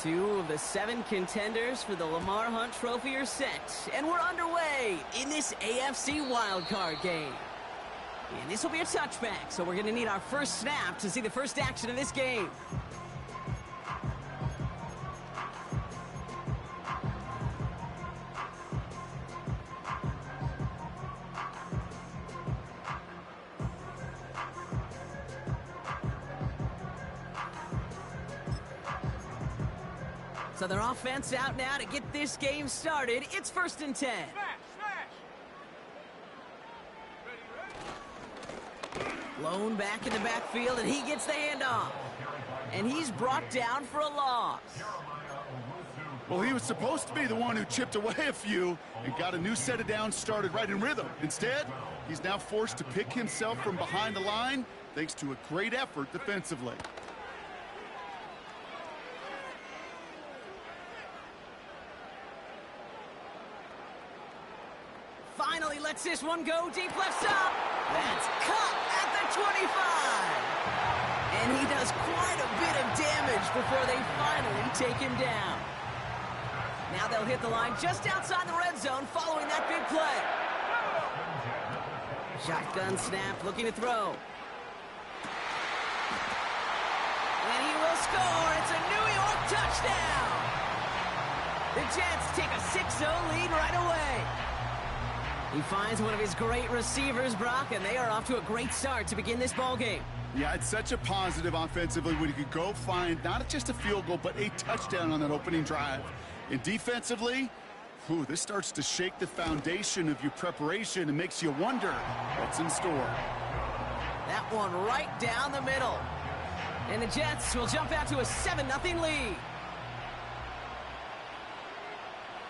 2 of the 7 contenders for the Lamar Hunt Trophy are set, and we're underway in this AFC wildcard game. And this will be a touchback, so we're going to need our first snap to see the first action of this game. So their offense out now to get this game started. It's 1st and 10. Blown back in the backfield, and he gets the handoff. And he's brought down for a loss. Well, he was supposed to be the one who chipped away a few and got a new set of downs started right in rhythm. Instead, he's now forced to pick himself from behind the line thanks to a great effort defensively. Finally lets this one go deep left side. That's cut at the 25. And he does quite a bit of damage before they finally take him down. Now they'll hit the line just outside the red zone following that big play. Shotgun snap, looking to throw. And he will score. It's a New York touchdown. The Jets take a 6-0 lead right away. He finds one of his great receivers, Brock, and they are off to a great start to begin this ball game. Yeah, it's such a positive offensively when you could go find not just a field goal, but a touchdown on that opening drive. And defensively, this starts to shake the foundation of your preparation and makes you wonder what's in store. That one right down the middle. And the Jets will jump out to a 7-0 lead.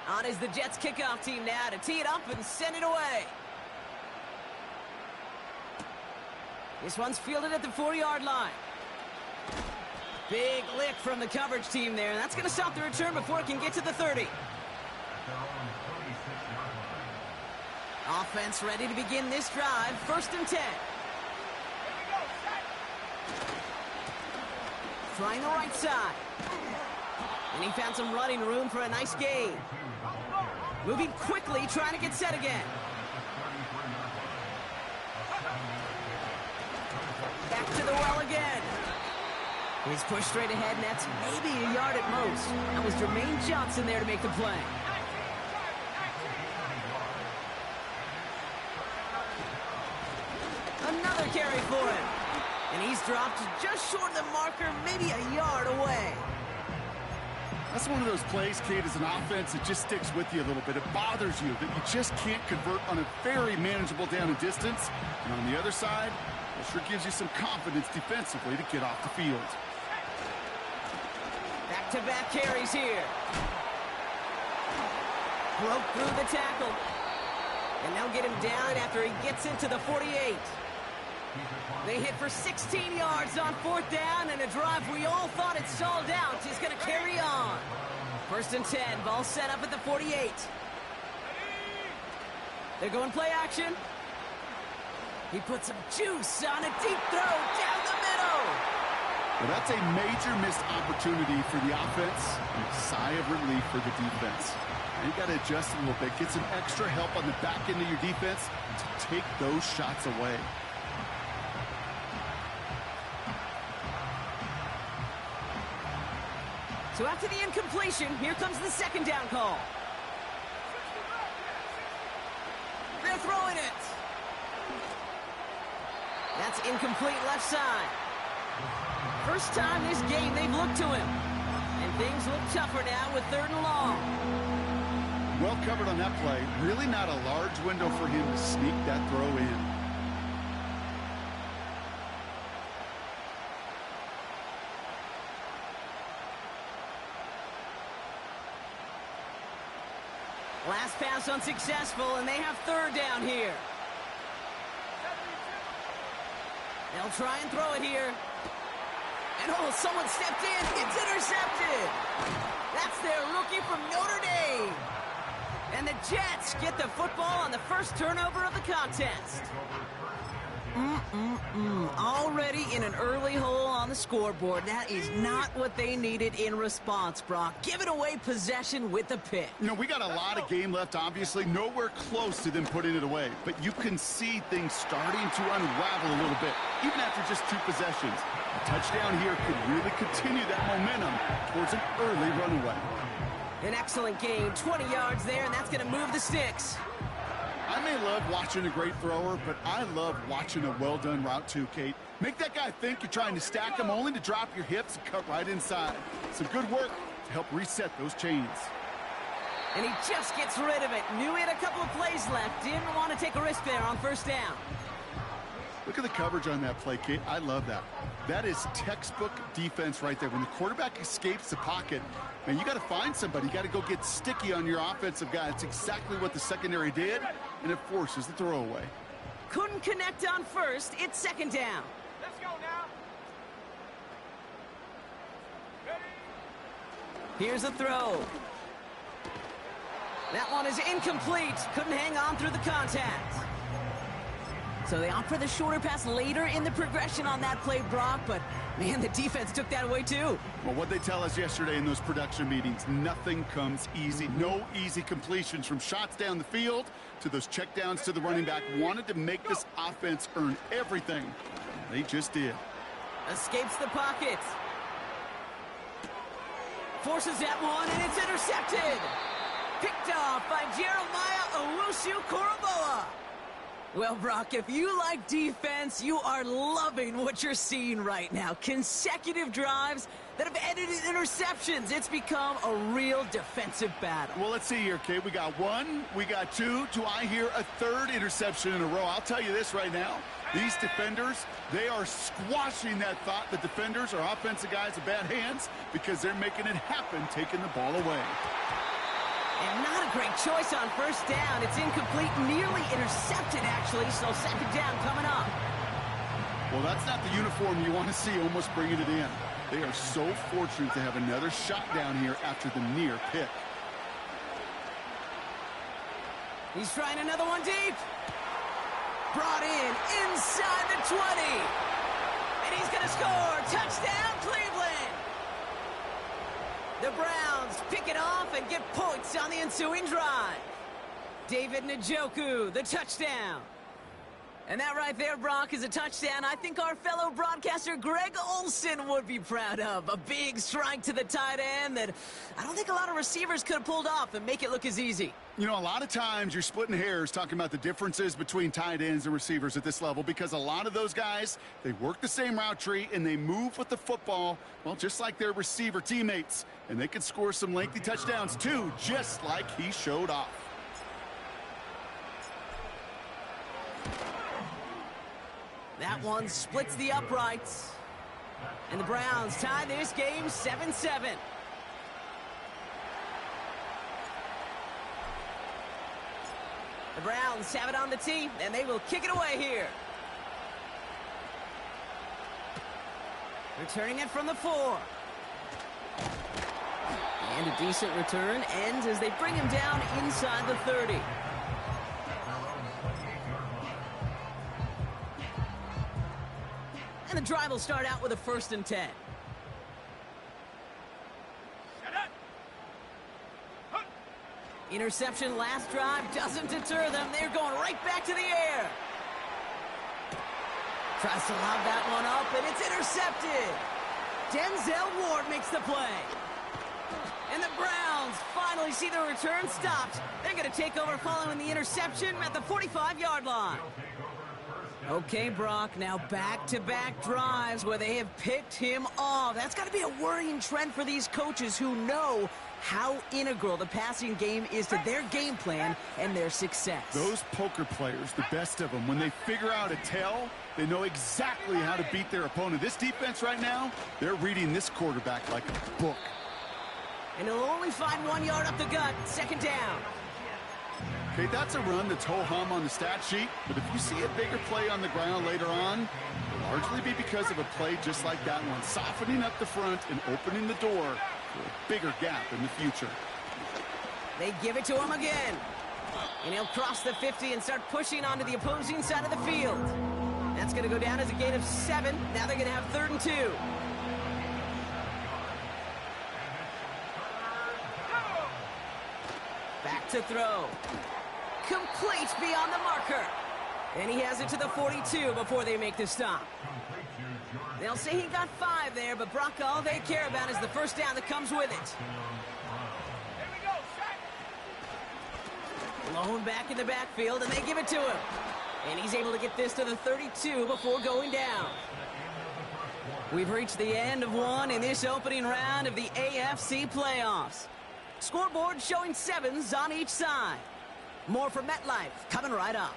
On is the Jets kickoff team now to tee it up and send it away. This one's fielded at the 4-yard line. Big lick from the coverage team there. That's going to stop the return before it can get to the 30. Offense ready to begin this drive. 1st and 10. Trying the right side. And he found some running room for a nice gain. Moving quickly, trying to get set again. Back to the well again. He's pushed straight ahead, and that's maybe a yard at most. That was Jermaine Johnson there to make the play. Another carry for him. And he's dropped just short of the marker, maybe a yard away. That's one of those plays, Kate, as an offense, it just sticks with you a little bit. It bothers you that you just can't convert on a very manageable down and distance. And on the other side, it sure gives you some confidence defensively to get off the field. Back-to-back carries here. Broke through the tackle. And they'll get him down after he gets into the 48. They hit for 16 yards on 4th down, and a drive we all thought it stalled out is going to carry on. 1st and 10, ball set up at the 48. They're going play action. He put some juice on a deep throw down the middle. Well, that's a major missed opportunity for the offense and a sigh of relief for the defense. And you got to adjust a little bit, get some extra help on the back end of your defense to take those shots away. So after the incompletion, here comes the 2nd down call. They're throwing it. That's incomplete left side. First time this game they've looked to him. And things look tougher now with 3rd and long. Well covered on that play. Really not a large window for him to sneak that throw in. Last pass unsuccessful, and they have 3rd down here. They'll try and throw it here. And someone stepped in. It's intercepted. That's their rookie from Notre Dame. And the Jets get the football on the first turnover of the contest. Already in an early hole on the scoreboard. That is not what they needed in response, Brock. Giving away possession with a pick. You know, we got a lot of game left, obviously. Nowhere close to them putting it away. But you can see things starting to unravel a little bit, even after just 2 possessions. A touchdown here could really continue that momentum towards an early runaway. An excellent gain. 20 yards there, and that's going to move the sticks. I may love watching a great thrower, but I love watching a well-done route too, Kate. Make that guy think you're trying to stack him only to drop your hips and cut right inside. Some good work to help reset those chains. And he just gets rid of it. Knew he had a couple of plays left. Didn't want to take a risk there on first down. Look at the coverage on that play, Kate. I love that. That is textbook defense right there. When the quarterback escapes the pocket, man, you got to find somebody. You got to go get sticky on your offensive guy. That's exactly what the secondary did, and it forces the throwaway. Couldn't connect on first. It's second down. Let's go now. Here's a throw. That one is incomplete. Couldn't hang on through the contact. So they opt for the shorter pass later in the progression on that play, Brock, but man, the defense took that away too. Well, what they tell us yesterday in those production meetings, nothing comes easy. No easy completions from shots down the field to those checkdowns to the running back. Wanted to make this offense earn everything. They just did. Escapes the pocket. Forces that one, and it's intercepted. Picked off by Jeremiah Owusu-Koramoah. Well, Brock, if you like defense, you are loving what you're seeing right now. Consecutive drives that have ended in interceptions. It's become a real defensive battle. Well, let's see here, Kate. We got 1, we got 2. Do I hear a 3rd interception in a row? I'll tell you this right now. These defenders, they are squashing that thought the defenders are offensive guys with bad hands because they're making it happen, taking the ball away. And not a great choice on first down. It's incomplete, nearly intercepted, actually, so second down coming up. Well, that's not the uniform you want to see almost bringing it in. They are so fortunate to have another shot down here after the near pick. He's trying another one deep. Brought in inside the 20. And he's going to score. Touchdown, Cleveland. The Browns pick it off and get points on the ensuing drive. David Njoku, the touchdown. And that right there, Brock, is a touchdown I think our fellow broadcaster Greg Olsen would be proud of. A big strike to the tight end that I don't think a lot of receivers could have pulled off and make it look as easy. You know, a lot of times you're splitting hairs talking about the differences between tight ends and receivers at this level because a lot of those guys, they work the same route tree and they move with the football, well, just like their receiver teammates. And they can score some lengthy touchdowns, too, just like he showed off. That one splits the uprights. And the Browns tie this game 7-7. The Browns have it on the tee, and they will kick it away here. Returning it from the 4. And a decent return ends as they bring him down inside the 30. And the drive will start out with a 1st and 10. Interception last drive doesn't deter them. They're going right back to the air. Tries to lob that one up, and it's intercepted. Denzel Ward makes the play. And the Browns finally see their return stopped. They're going to take over following the interception at the 45-yard line. Okay, Brock, now back-to-back drives where they have picked him off. That's got to be a worrying trend for these coaches who know how integral the passing game is to their game plan and their success. Those poker players, the best of them, when they figure out a tell, they know exactly how to beat their opponent. This defense right now, they're reading this quarterback like a book. And he'll only find 1 yard up the gut, second down. Okay, that's a run that's ho-hum on the stat sheet, but if you see a bigger play on the ground later on, it'll largely be because of a play just like that one, softening up the front and opening the door for a bigger gap in the future. They give it to him again. And he'll cross the 50 and start pushing onto the opposing side of the field. That's going to go down as a gain of 7. Now they're going to have 3rd and 2. Back to throw. Complete beyond the marker. And he has it to the 42 before they make the stop. They'll say he got 5 there, but Brock, all they care about is the first down that comes with it. Blown back in the backfield, and they give it to him. And he's able to get this to the 32 before going down. We've reached the end of one in this opening round of the AFC playoffs. Scoreboard showing 7s on each side. More from MetLife coming right up.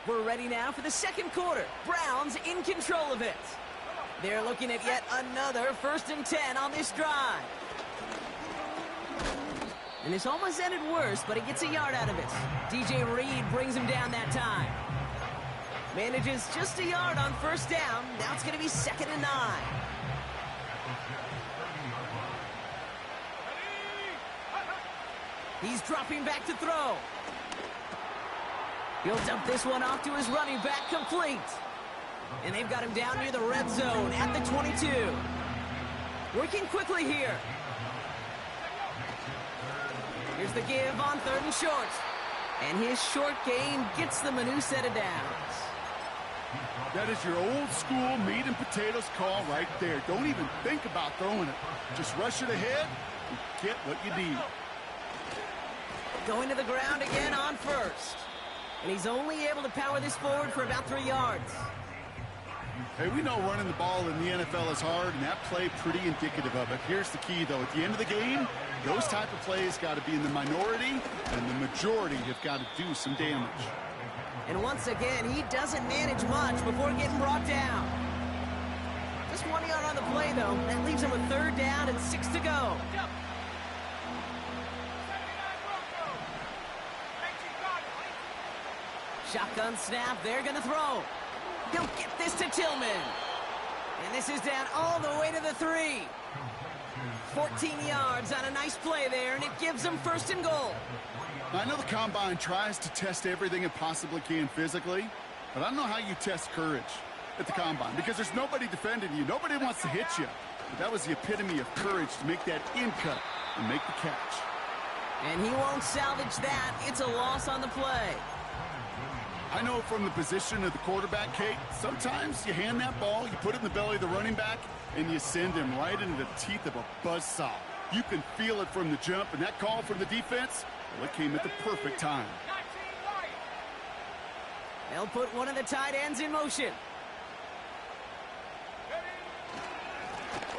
We're ready now for the second quarter. Browns in control of it. They're looking at yet another 1st and 10 on this drive. And this almost ended worse, but he gets a yard out of it. DJ Reed brings him down that time. Manages just a yard on 1st down. Now it's going to be 2nd and 9. He's dropping back to throw. He'll dump this one off to his running back, complete. And they've got him down near the red zone at the 22. Working quickly here. Here's the give on 3rd and short. And his short gain gets them a new set of downs. That is your old school meat and potatoes call right there. Don't even think about throwing it. Just rush it ahead and get what you need. Going to the ground again on 1st. And he's only able to power this forward for about 3 yards. Hey, we know running the ball in the NFL is hard, and that play pretty indicative of it. Here's the key, though. At the end of the game, those type of plays got to be in the minority, and the majority have got to do some damage. And once again, he doesn't manage much before getting brought down. Just 1 yard on the play, though. That leaves him with 3rd down and 6 to go. Shotgun snap, they're going to throw. He'll get this to Tillman. And this is down all the way to the 3. 14 yards on a nice play there, and it gives them 1st and goal. I know the Combine tries to test everything it possibly can physically, but I don't know how you test courage at the Combine, because there's nobody defending you. Nobody wants to hit you. But that was the epitome of courage to make that in cut and make the catch. And he won't salvage that. It's a loss on the play. I know from the position of the quarterback, Kate, sometimes you hand that ball, you put it in the belly of the running back, and you send him right into the teeth of a buzzsaw. You can feel it from the jump, and that call from the defense, well, it came at the perfect time. They'll put one of the tight ends in motion.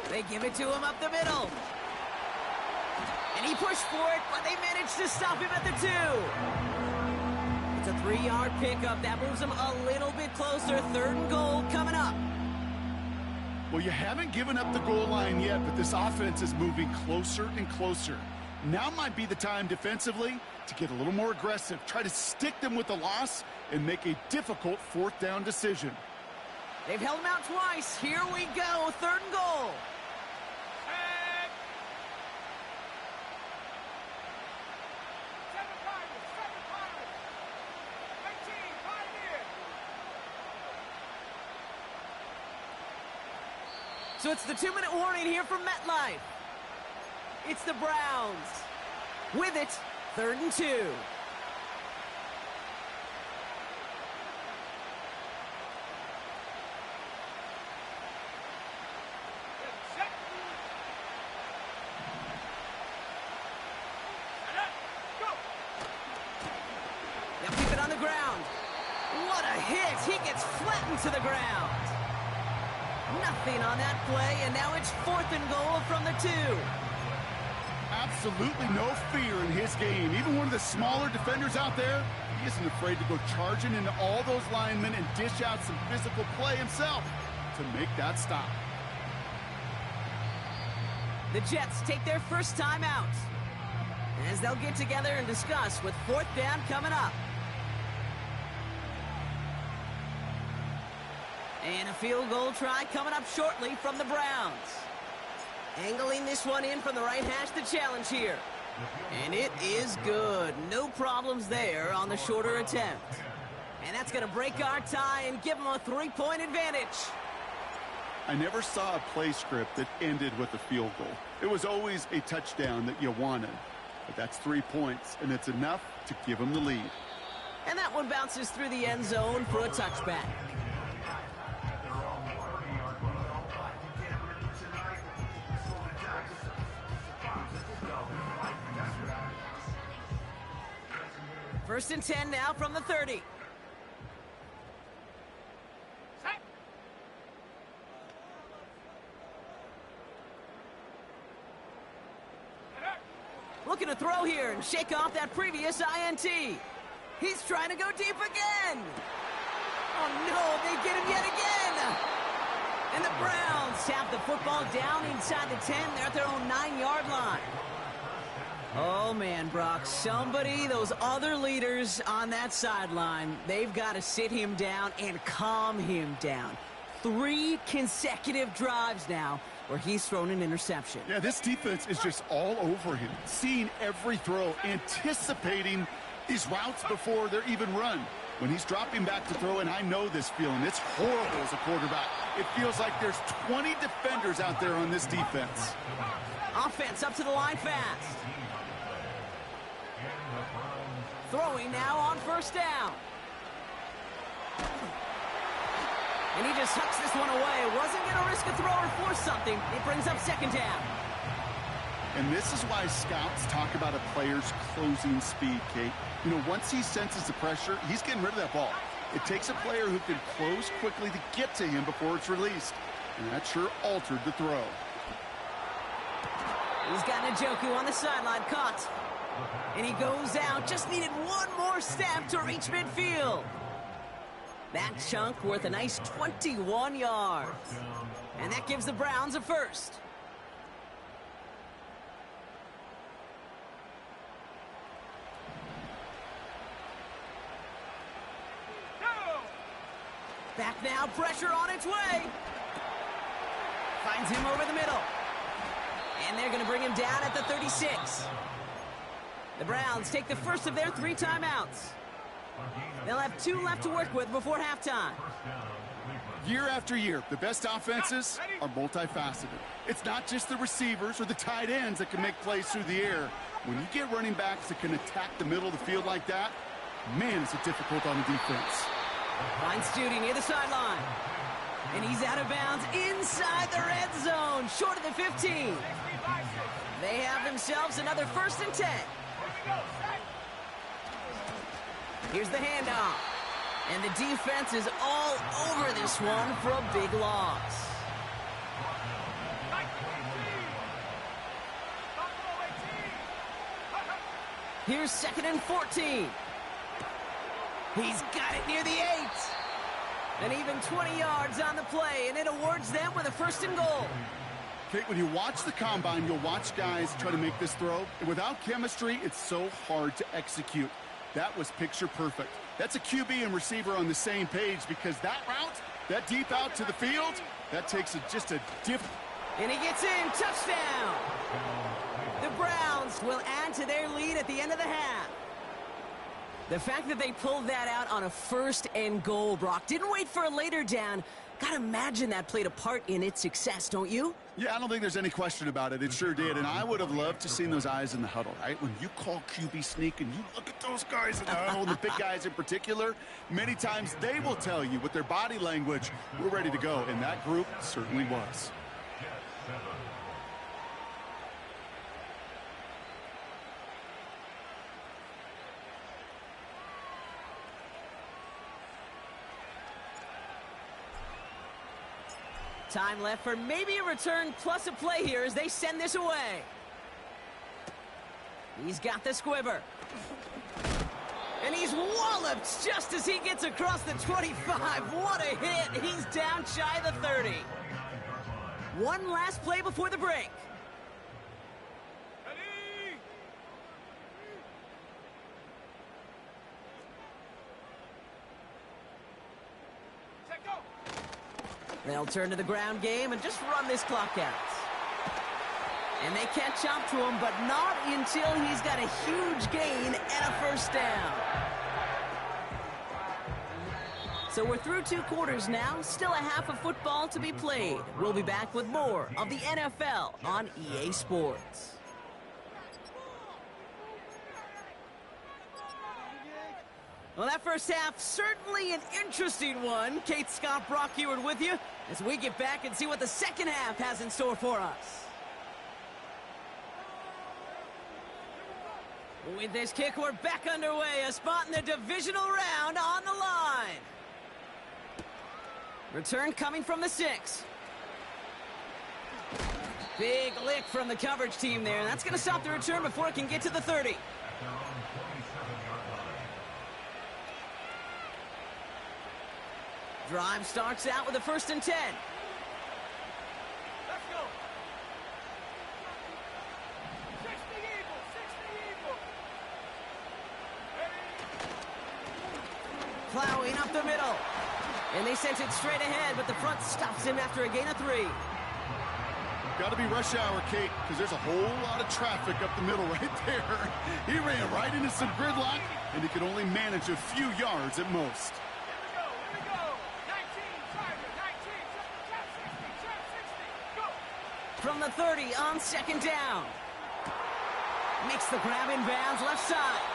They give it to him up the middle. And he pushed for it, but they managed to stop him at the 2. It's a 3-yard pickup. That moves them a little bit closer. 3rd and goal coming up. Well, you haven't given up the goal line yet, but this offense is moving closer and closer. Now might be the time defensively to get a little more aggressive. Try to stick them with the loss and make a difficult 4th down decision. They've held him out twice. Here we go. 3rd and goal. So it's the 2-minute warning here from MetLife. It's the Browns. With it, 3rd and 2. They'll keep it on the ground. What a hit. He gets flattened to the ground. Nothing on that play, and now it's 4th and goal from the 2. Absolutely no fear in his game. Even one of the smaller defenders out there, he isn't afraid to go charging into all those linemen and dish out some physical play himself to make that stop. The Jets take their first time out, as they'll get together and discuss with 4th down coming up. And a field goal try coming up shortly from the Browns. Angling this one in from the right hash, the challenge here. And it is good. No problems there on the shorter attempt. And that's going to break our tie and give them a 3-point advantage. I never saw a play script that ended with a field goal. It was always a touchdown that you wanted. But that's 3 points, and it's enough to give them the lead. And that one bounces through the end zone for a touchback. First and 10 now from the 30. Looking to throw here and shake off that previous INT. He's trying to go deep again. Oh no, they get him yet again. And the Browns tap the football down inside the 10. They're at their own 9-yard line. Oh man, Brock, those other leaders on that sideline, they've got to sit him down and calm him down. 3 consecutive drives now where he's thrown an interception. Yeah, this defense is just all over him, seeing every throw, anticipating these routes before they're even run. When he's dropping back to throw, and I know this feeling, it's horrible as a quarterback. It feels like there's 20 defenders out there on this defense. Offense up to the line fast. Throwing now on first down. And he just hucks this one away. Wasn't going to risk a throw or force something. It brings up second down. And this is why scouts talk about a player's closing speed, Kate. You know, once he senses the pressure, he's getting rid of that ball. It takes a player who can close quickly to get to him before it's released. And that sure altered the throw. He's got Njoku on the sideline, caught. And he goes out, just needed one more step to reach midfield. That chunk worth a nice 21 yards. And that gives the Browns a first. Back now, pressure on its way. Finds him over the middle. And they're going to bring him down at the 36. The Browns take the first of their 3 timeouts. They'll have 2 left to work with before halftime. Year after year, the best offenses are multifaceted. It's not just the receivers or the tight ends that can make plays through the air. When you get running backs that can attack the middle of the field like that, man, is it difficult on the defense. Finds Judy near the sideline. And he's out of bounds inside the red zone, short of the 15. They have themselves another first and 10. Here's the handoff. And the defense is all over this one for a big loss. Here's second and 14. He's got it near the 8. And even 20 yards on the play, and it awards them with a first and goal. Kate, when you watch the combine, you'll watch guys try to make this throw. And without chemistry, it's so hard to execute. That was picture perfect. That's a QB and receiver on the same page, because that route, that deep out to the field, that takes just a different. And he gets in, touchdown. The Browns will add to their lead at the end of the half. The fact that they pulled that out on a first and goal, Brock, didn't wait for a later down. Gotta imagine that played a part in its success, don't you? Yeah, I don't think there's any question about it. It sure did. And I would have loved to seen those eyes in the huddle, right? When you call QB sneak and you look at those guys in the huddle, the big guys in particular, many times they will tell you with their body language, we're ready to go. And that group certainly was. Time left for maybe a return plus a play here as they send this away. He's got the squibber. And he's walloped just as he gets across the 25. What a hit. He's down shy of the 30. One last play before the break. They'll turn to the ground game and just run this clock out. And they catch up to him, but not until he's got a huge gain and a first down. So we're through 2 quarters now, still a half of football to be played. We'll be back with more of the NFL on EA Sports. Well, that first half, certainly an interesting one. Kate Scott, Brock Eward with you as we get back and see what the second half has in store for us. With this kick, we're back underway. A spot in the divisional round on the line. Return coming from the 6. Big lick from the coverage team there. That's going to stop the return before it can get to the 30. Drive starts out with a 1st and 10. Let's go. 60 Eagles, 60 Eagles. Plowing up the middle. And they sent it straight ahead, but the front stops him after a gain of 3. Got to be rush hour, Kate, because there's a whole lot of traffic up the middle right there. He ran right into some gridlock, and he could only manage a few yards at most. Here we go. 19, Tiger, 19, trap 60, go. From the 30 on 2nd down. Makes the grab in bounds left side.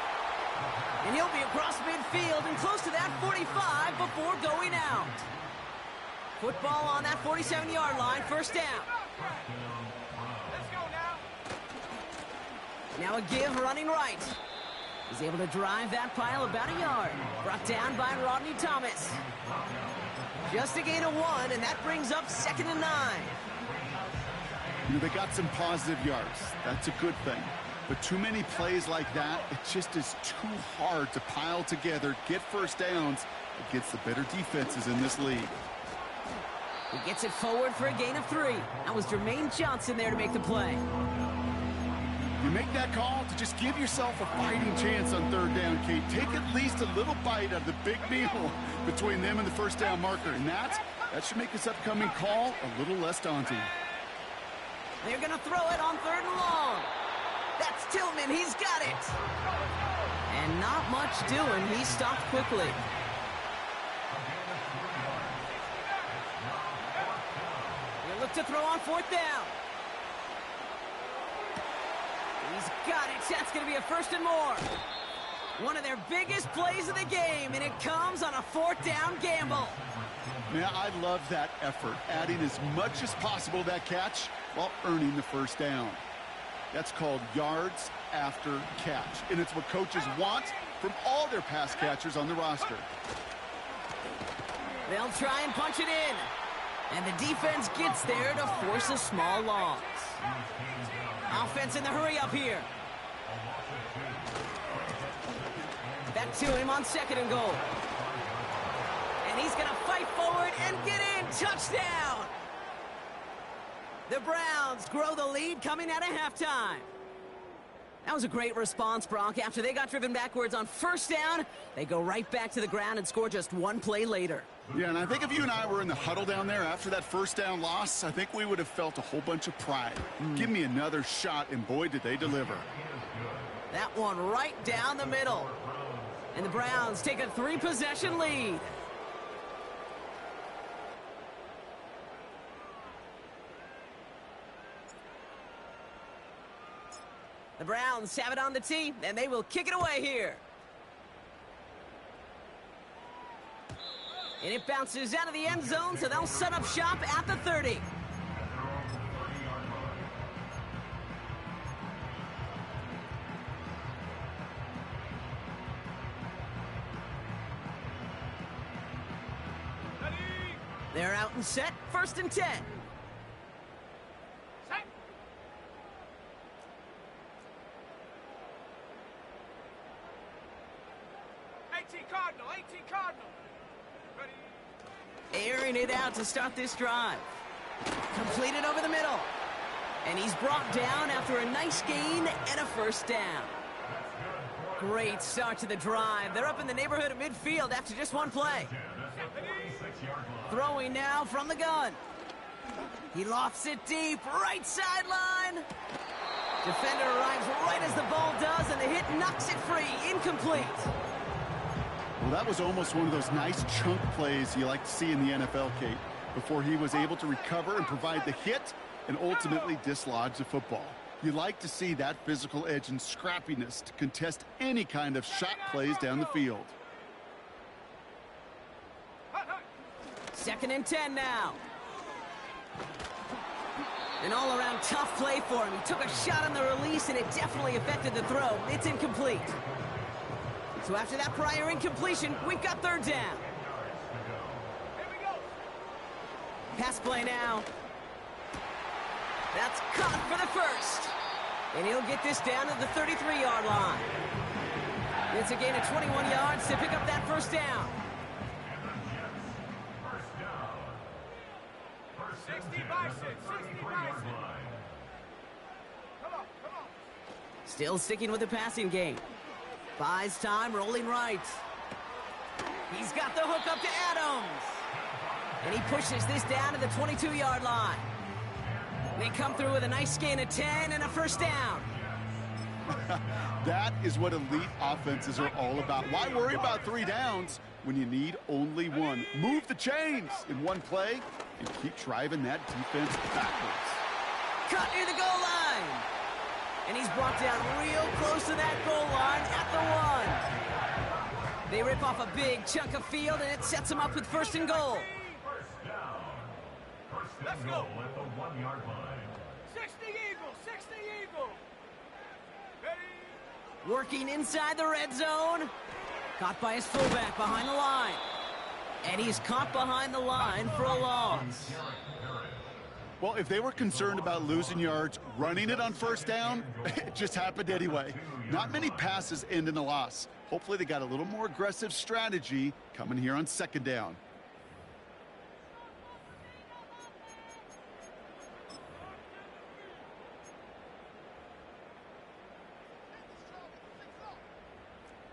And he'll be across midfield and close to that 45 before going out. Football on that 47-yard line, 1st down. Let's go now. Now a give running right. He's able to drive that pile about a yard. Brought down by Rodney Thomas. Just a gain of 1, and that brings up 2nd and 9. You know, they got some positive yards. That's a good thing. But too many plays like that, it just is too hard to pile together, get first downs against the better defenses in this league. He gets it forward for a gain of 3. That was Jermaine Johnson there to make the play. You make that call to just give yourself a fighting chance on 3rd down, Kate. Take at least a little bite out of the big meal between them and the 1st down marker. And that should make this upcoming call a little less daunting. They're going to throw it on 3rd and long. That's Tillman. He's got it. And not much doing. He stopped quickly. He'll look to throw on 4th down. He's got it. That's going to be a 1st and more. One of their biggest plays of the game, and it comes on a 4th down gamble. Yeah, I love that effort, adding as much as possible to that catch while earning the 1st down. That's called yards after catch, and it's what coaches want from all their pass catchers on the roster. They'll try and punch it in, and the defense gets there to force a small loss. Offense in the hurry up here. Back to him on 2nd and goal. And he's going to fight forward and get in. Touchdown! The Browns grow the lead coming out of halftime. That was a great response, Brock. After they got driven backwards on 1st down, they go right back to the ground and score just 1 play later. Yeah, and I think if you and I were in the huddle down there after that 1st down loss, I think we would have felt a whole bunch of pride. Give me another shot, and boy, did they deliver. That one right down the middle. And the Browns take a 3-possession lead. The Browns have it on the tee, and they will kick it away here. And it bounces out of the end zone, so they'll set up shop at the 30. They're out and set, 1st and 10. Set. 18 Cardinal, 18 Cardinal. Ready. Airing it out to start this drive. Completed over the middle. And he's brought down after a nice gain and a 1st down. Great start to the drive. They're up in the neighborhood of midfield after just 1 play. Throwing now from the gun. He lofts it deep, right sideline. Defender arrives right as the ball does, and the hit knocks it free. Incomplete. Well, that was almost one of those nice chunk plays you like to see in the NFL, Kate, before he was able to recover and provide the hit and ultimately dislodge the football. You like to see that physical edge and scrappiness to contest any kind of shot plays down the field. 2nd and 10 now. An all-around tough play for him. He took a shot on the release, and it definitely affected the throw. It's incomplete. So after that prior incompletion, we've got 3rd down. Pass play now. That's caught for the first. And he'll get this down to the 33-yard line. It's a gain of 21 yards to pick up that 1st down. 60 by 6, 60 by 6. Come on. Still sticking with the passing game. Buys time, rolling right. He's got the hook up to Adams. And he pushes this down to the 22-yard line. They come through with a nice gain of 10 and a 1st down. That is what elite offenses are all about. Why worry about 3 downs when you need only 1? Move the chains in one play and keep driving that defense backwards. Cut near the goal line. And he's brought down real close to that goal line at the 1. They rip off a big chunk of field, and it sets them up with 1st and goal. Let's go. At the 1-yard line. 60 Eagles, 60 Eagles. Ready? Working inside the red zone. Caught by his fullback behind the line. And he's caught behind the line for a loss. Well, if they were concerned about losing yards, running it on 1st down, it just happened anyway. Not many passes end in a loss. Hopefully they got a little more aggressive strategy coming here on 2nd down.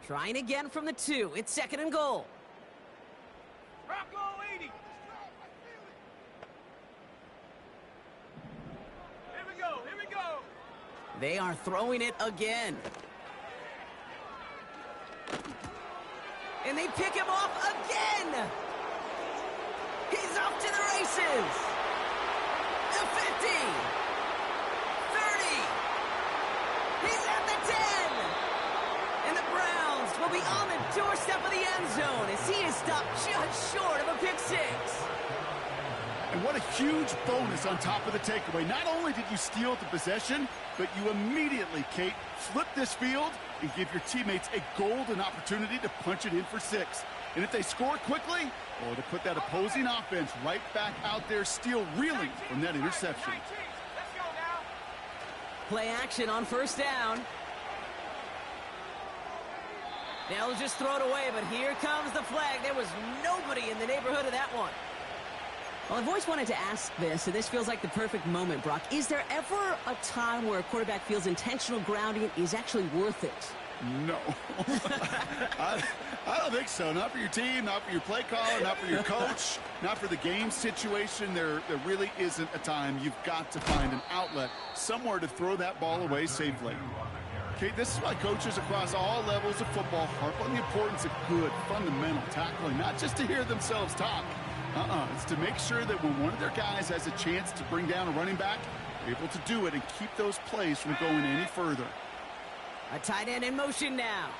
Trying again from the 2. It's 2nd and goal. Bronco 80. Here we go. They are throwing it again. And they pick him off again. He's off to the races. The 50. 30. He's at the 10. And the Browns will be on the doorstep of the end zone as he is stopped just short of a pick 6. And what a huge bonus on top of the takeaway. Not only did you steal the possession, but you immediately, Kate, flip this field and give your teammates a golden opportunity to punch it in for 6. And if they score quickly, well, to put that opposing offense right back out there, still reeling from that interception. 19. Let's go now. Play action on 1st down. They'll just throw it away, but here comes the flag. There was nobody in the neighborhood of that one. Well, I've always wanted to ask this, and this feels like the perfect moment, Brock. Is there ever a time where a quarterback feels intentional grounding is actually worth it? No. I don't think so. Not for your team, not for your play caller, not for your coach, not for the game situation. There really isn't a time. You've got to find an outlet, somewhere to throw that ball away safely. Okay, this is why coaches across all levels of football harp on the importance of good, fundamental tackling, not just to hear themselves talk. It's to make sure that when one of their guys has a chance to bring down a running back, they're able to do it and keep those plays from going any further. A tight end in motion now.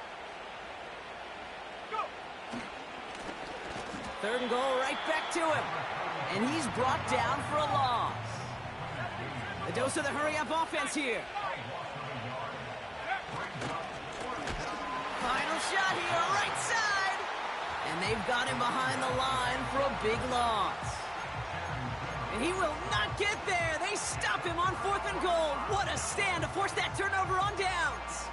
Go. 3rd and goal, right back to him. And he's brought down for a loss. A dose of the hurry-up offense here. Final shot here, right side. And they've got him behind the line for a big loss. And he will not get there. They stop him on 4th and goal. What a stand to force that turnover on downs.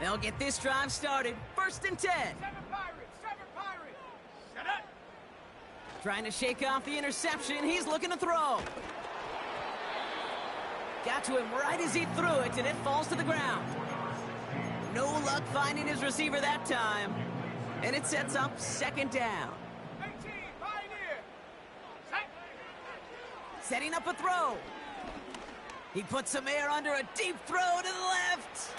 They'll get this drive started. 1st and 10. 7 Pirates. Shut up. Trying to shake off the interception. He's looking to throw. Got to him right as he threw it, and it falls to the ground. No luck finding his receiver that time. And it sets up second down. 18, Pioneer. Set. Setting up a throw. He puts some air under a deep throw to the left.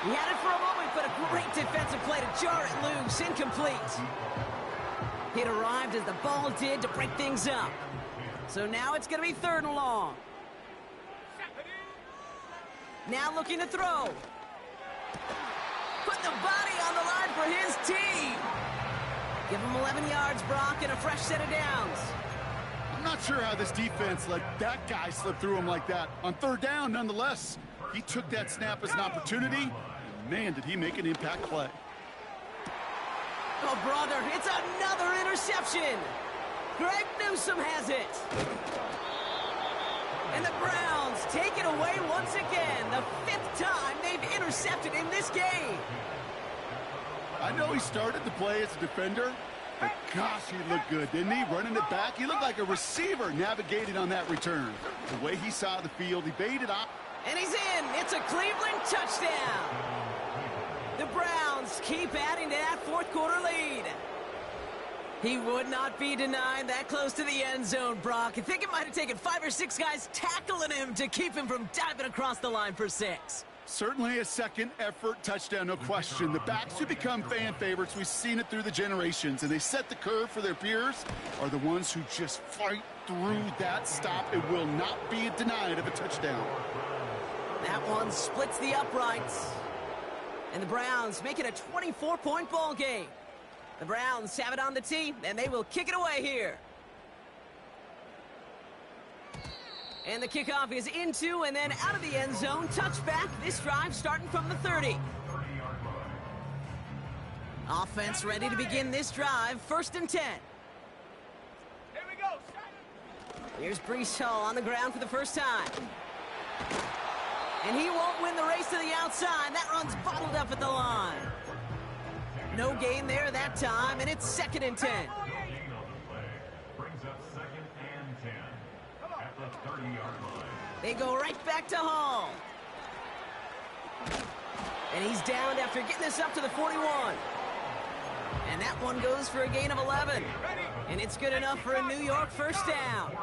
He had it for a moment, but a great defensive play to jar it loose. Incomplete. It arrived as the ball did to break things up. So now it's going to be 3rd and long. Now looking to throw. Put the body on the line for his team. Give him 11 yards, Brock, and a fresh set of downs. I'm not sure how this defense let that guy slip through him like that. On 3rd down, nonetheless, he took that snap as an opportunity, and man, did he make an impact play. Oh, brother, it's another interception. Greg Newsome has it. And the Browns take it away once again. The 5th time they've intercepted in this game. I know he started the play as a defender, but gosh, he looked good, didn't he? Running it back, he looked like a receiver navigating on that return. The way he saw the field, he baited out. And he's in. It's a Cleveland touchdown. The Browns keep adding to that 4th quarter lead. He would not be denied that close to the end zone, Brock. I think it might have taken 5 or 6 guys tackling him to keep him from diving across the line for 6. Certainly a second-effort touchdown, no question. The backs who become fan favorites, we've seen it through the generations, and they set the curve for their peers, are the ones who just fight through that stop. It will not be denied of a touchdown. That one splits the uprights. And the Browns make it a 24-point ball game. The Browns have it on the tee, and they will kick it away here. And the kickoff is into and then out of the end zone. Touchback. This drive starting from the 30. Offense ready to begin this drive. 1st and 10. Here we go. Set. Here's Breece Hall on the ground for the first time. And he won't win the race to the outside. That run's bottled up at the line. No gain there that time, and it's 2nd and 10. Brings up 2nd and 10 at the 30-yard line. They go right back to Hall. And he's downed after getting this up to the 41. And that one goes for a gain of 11. And it's good enough for a New York first down.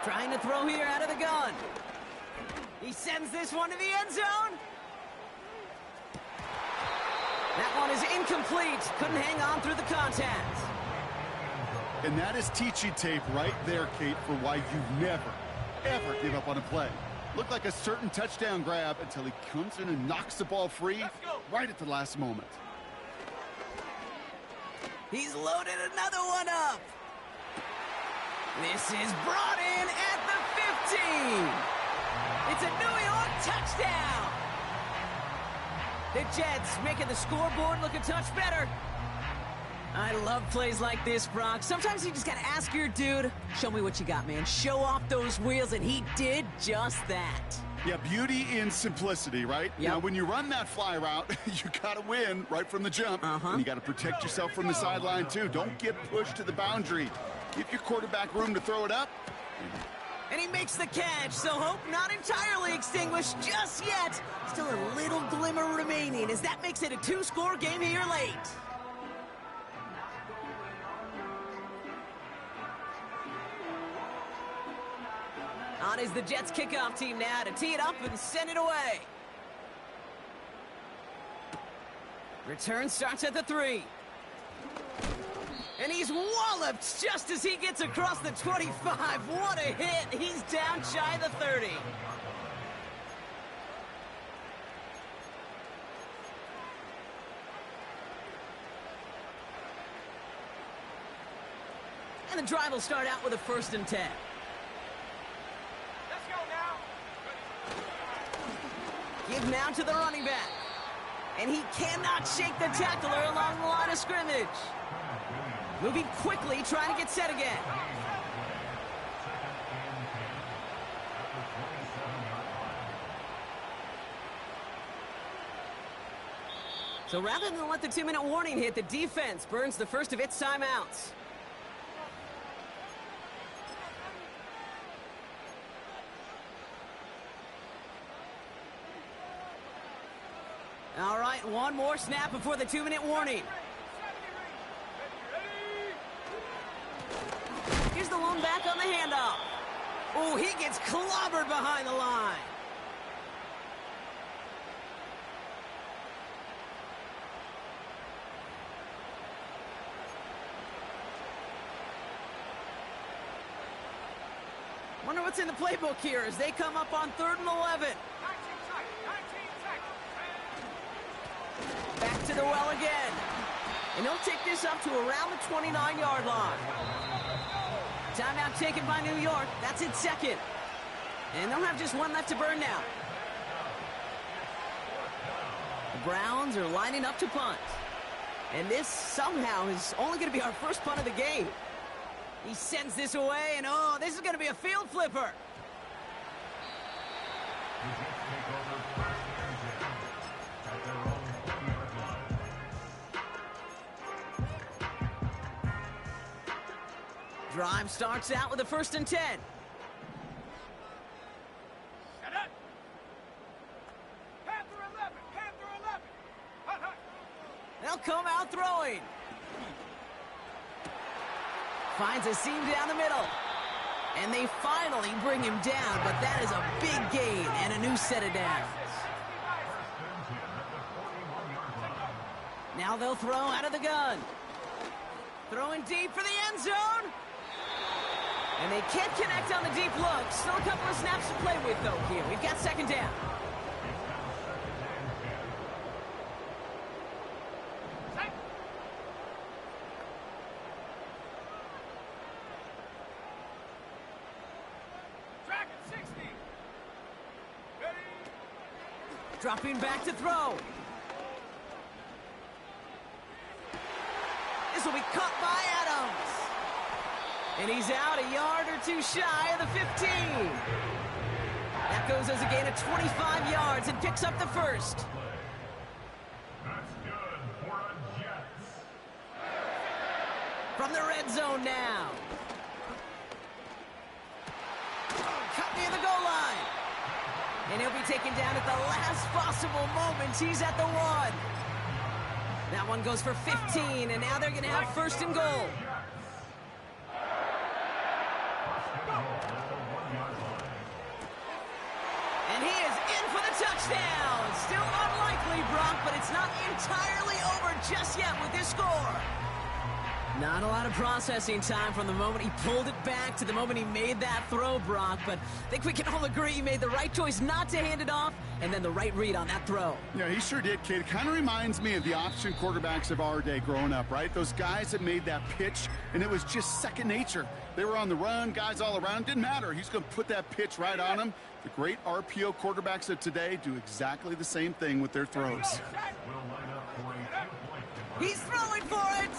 Trying to throw here out of the gun. He sends this one to the end zone. That one is incomplete. Couldn't hang on through the contact. And that is teaching tape right there, Kate, for why you never, ever give up on a play. Looked like a certain touchdown grab until he comes in and knocks the ball free right at the last moment. He's loaded another one up. This is brought in at the 15. It's a New York touchdown. The Jets making the scoreboard look a touch better. I love plays like this, Brock. Sometimes you just got to ask your dude, show me what you got, man. Show off those wheels, and he did just that. Yeah, beauty in simplicity, right? Yep. Now, when you run that fly route, you got to win right from the jump. And you got to protect yourself from the sideline, too. Don't get pushed to the boundary. Give your quarterback room to throw it up. And he makes the catch, so hope not entirely extinguished just yet. Still a little glimmer remaining as that makes it a 2-score game here late. On is the Jets kickoff team now to tee it up and send it away. Return starts at the 3. And he's walloped just as he gets across the 25. What a hit. He's down shy of the 30. And the drive will start out with a 1st and 10. Let's go now. Give now to the running back. And he cannot shake the tackler along the line of scrimmage. Moving quickly, trying to get set again. So rather than let the 2-minute warning hit, the defense burns the first of its timeouts. And one more snap before the 2-minute warning. Here's the lone back on the handoff. Oh, he gets clobbered behind the line. Wonder what's in the playbook here as they come up on 3rd and 11. Back to the well again. And he'll take this up to around the 29-yard line. Timeout taken by New York. That's its second. And they'll have just one left to burn now. The Browns are lining up to punt. And this somehow is only going to be our first punt of the game. He sends this away, and oh, this is going to be a field flipper. Drive starts out with a 1st and 10. Panther 11, Panther 11. Hut, hut. They'll come out throwing. Finds a seam down the middle. And they finally bring him down, but that is a big gain and a new set of downs. Now they'll throw out of the gun. Throwing deep for the end zone. And they can't connect on the deep look. Still a couple of snaps to play with, though, here. We've got 2nd down. Dropping back to throw. This will be caught by Adams. And he's out a yard or two shy of the 15. That goes as a gain of 25 yards and picks up the 1st. That's good for a Jets. From the red zone now. Cut near the goal line. And he'll be taken down at the last possible moment. He's at the 1. That one goes for 15, and now they're going to have 1st and goal. And he is in for the touchdown. Still unlikely, Brock, but it's not entirely over just yet with this score. Not a lot of processing time from the moment he pulled it back to the moment he made that throw, Brock. But I think we can all agree he made the right choice not to hand it off, and then the right read on that throw. Yeah, he sure did, kid. It kind of reminds me of the option quarterbacks of our day growing up, right? Those guys that made that pitch, and it was just second nature. They were on the run, guys all around. Didn't matter. He's going to put that pitch right on him. The great RPO quarterbacks of today do exactly the same thing with their throws. He's throwing for it.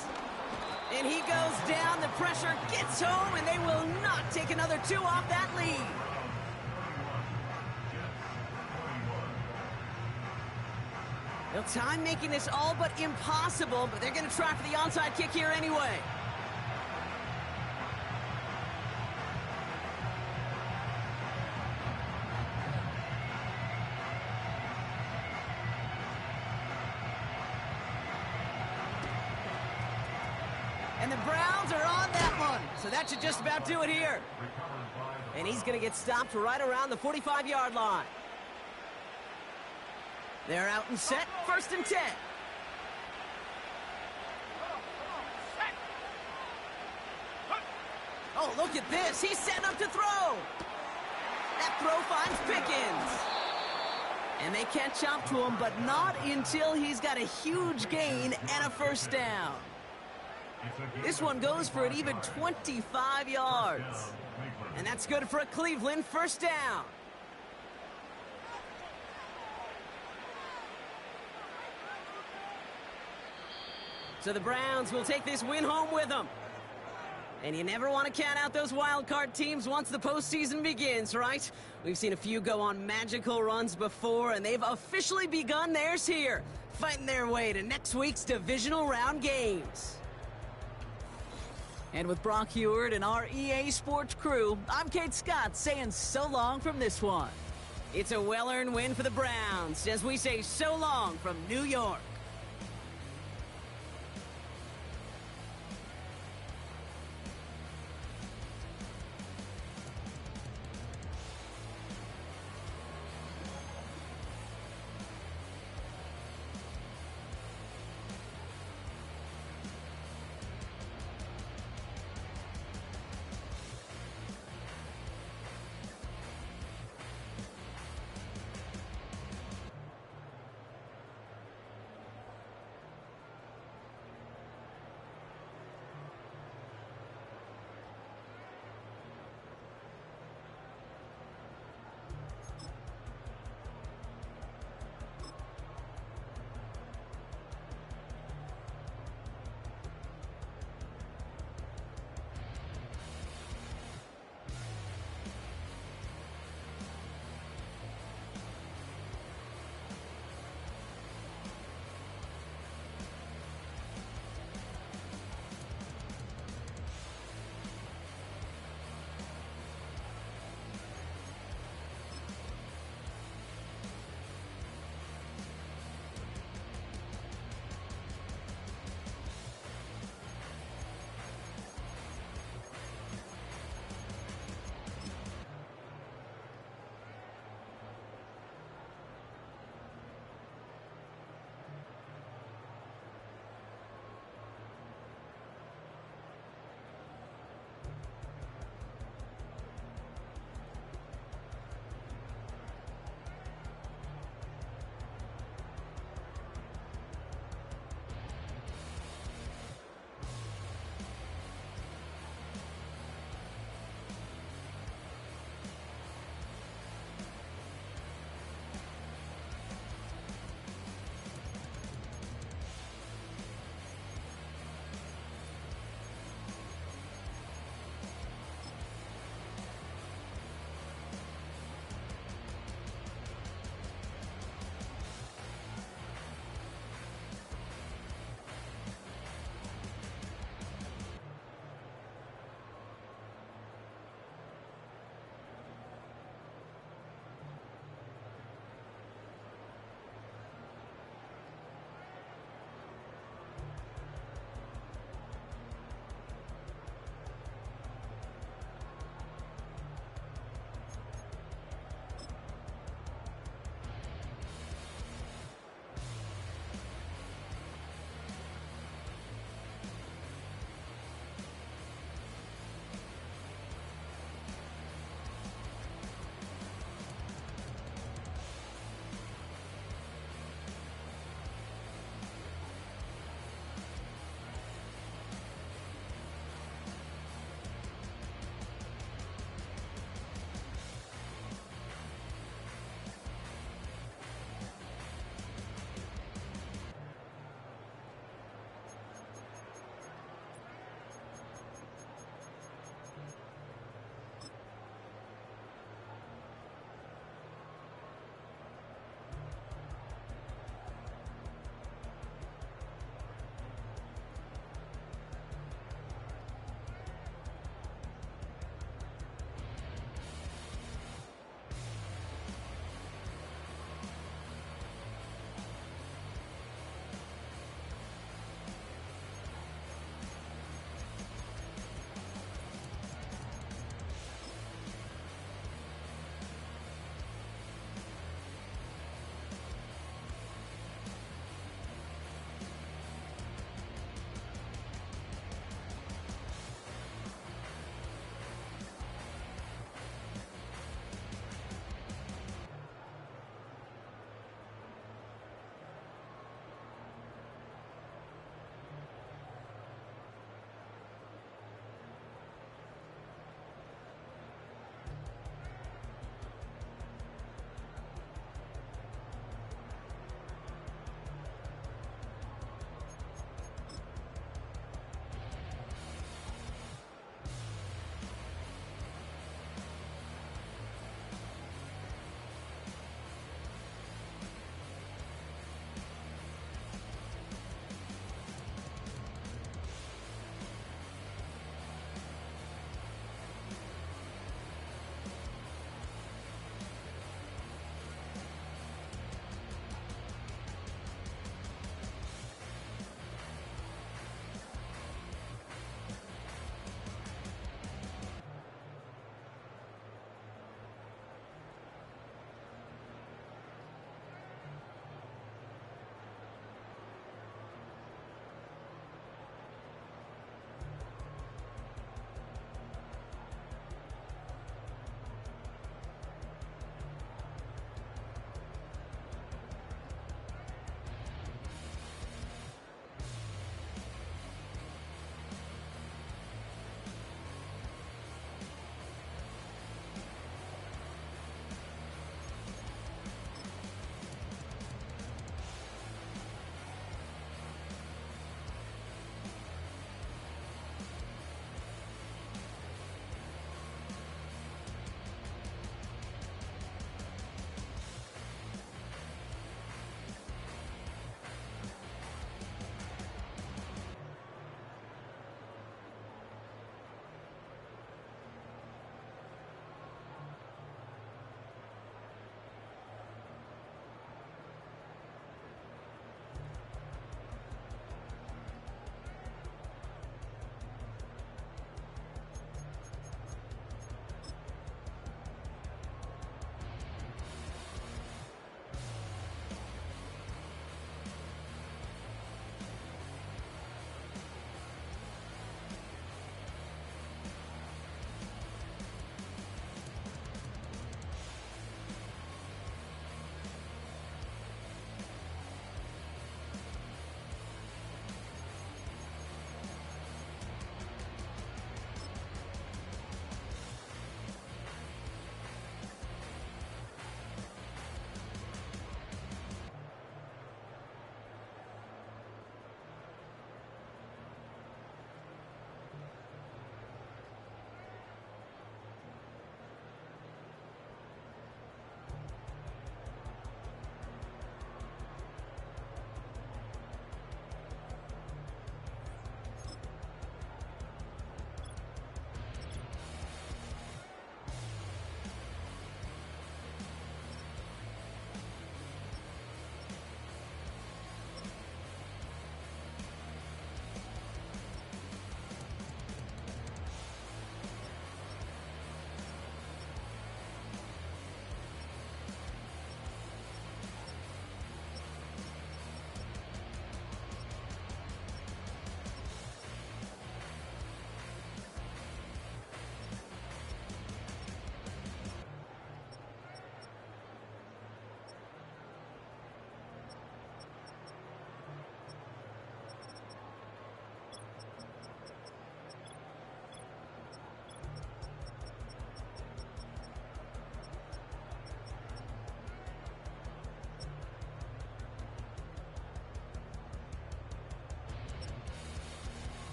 And he goes down, the pressure gets home, and they will not take another 2 off that lead. Well, time making this all but impossible, but they're going to try for the onside kick here anyway. And the Browns are on that one. So that should just about do it here. And he's going to get stopped right around the 45-yard line. They're out and set. 1st and 10. Oh, look at this. He's setting up to throw. That throw finds Pickens. And they catch up to him, but not until he's got a huge gain and a 1st down. This one goes for an even 25 yards. And that's good for a Cleveland 1st down. So the Browns will take this win home with them. And you never want to count out those wild card teams once the postseason begins, right? We've seen a few go on magical runs before, and they've officially begun theirs here, fighting their way to next week's divisional round games. And with Brock Heward and our EA Sports crew, I'm Kate Scott saying so long from this one. It's a well-earned win for the Browns as we say so long from New York.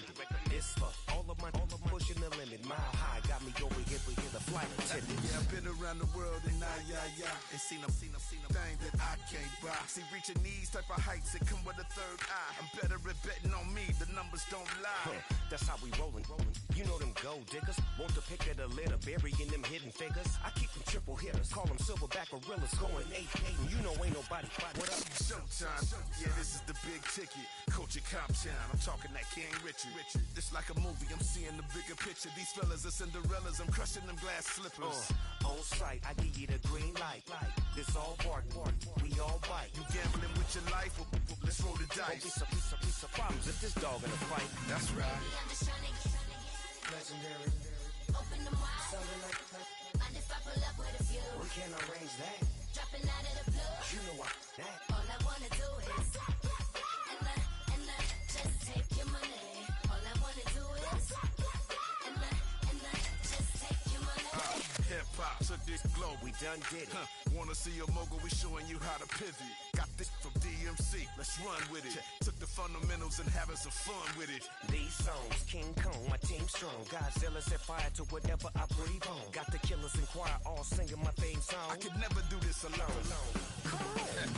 recommended. This for all of my pushing the limit. Mile high, got me over here for the flight attendant. Yeah, I've been around the world and ain't seen a thing that I can't buy. See, reaching these type of heights, it come with a third eye. I'm better at betting on me, the numbers don't lie. That's how we rollin'. You know them gold diggers, want to pick at a litter, burying them hidden figures. I keep them triple hitters, call them silverback gorillas, going 8-8, and you know ain't nobody. What up? Showtime, yeah, this is the big ticket. Culture Cop Town, I'm talking that King Richard. This like a movie, I'm seeing the bigger picture. These fellas are Cinderellas, I'm crushing them glass slippers. On sight, I give you the green light. This all bark, we all bite. You gambling with your life? Well, let's roll the dice. Piece of problems if this dog in a fight. That's right. I'm just trying to get Legendary. open them wide. Something like Mind if I pull up with a few? we can't arrange that. Dropping out of the blue. You know I that. All I wanna do is and I just take your money. All I wanna do is and I just take your money. Hip hop took this globe. We done did it. Wanna see a mogul? We showing you how to pivot. Got this from DMC. Let's run with it. Took the fundamentals and having some fun with it. These songs, King Kong, my team strong. Godzilla set fire to whatever I breathe on. Got the killers in choir all singing my theme song. I could never do this alone.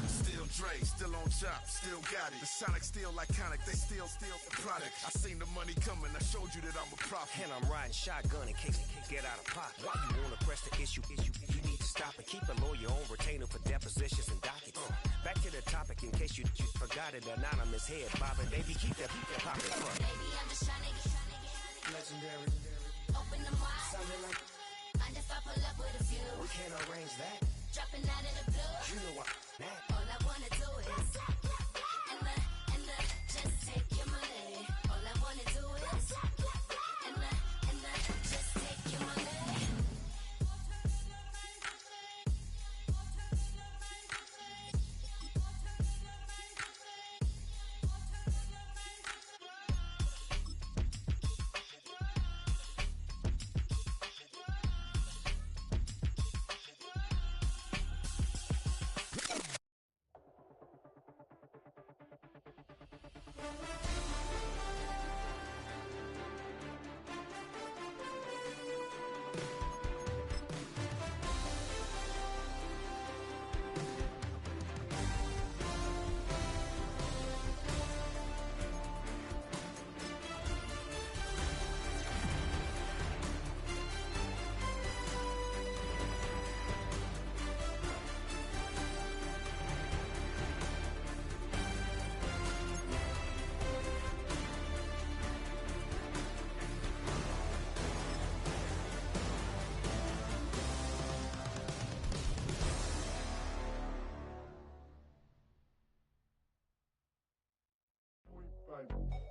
Still Dre, still on top, still got it. The Sonic still iconic, they still the product. I seen the money coming, I showed you that I'm a prophet. And I'm riding shotgun in case it get out of pocket. Why you wanna press the issue? You need to stop and keep a lawyer on retainer for depositions and dockets. Back to the topic in case you forgot it. Anonymous head bobbing, baby, keep that popping front. Baby, I'm just trying to get Legendary. open them wide. Something like Mind if I pull up with a few? we can't arrange that. Dropping out of the blue. You know I that. All I wanna do is and I just take your money. All I wanna do is and I just take your money.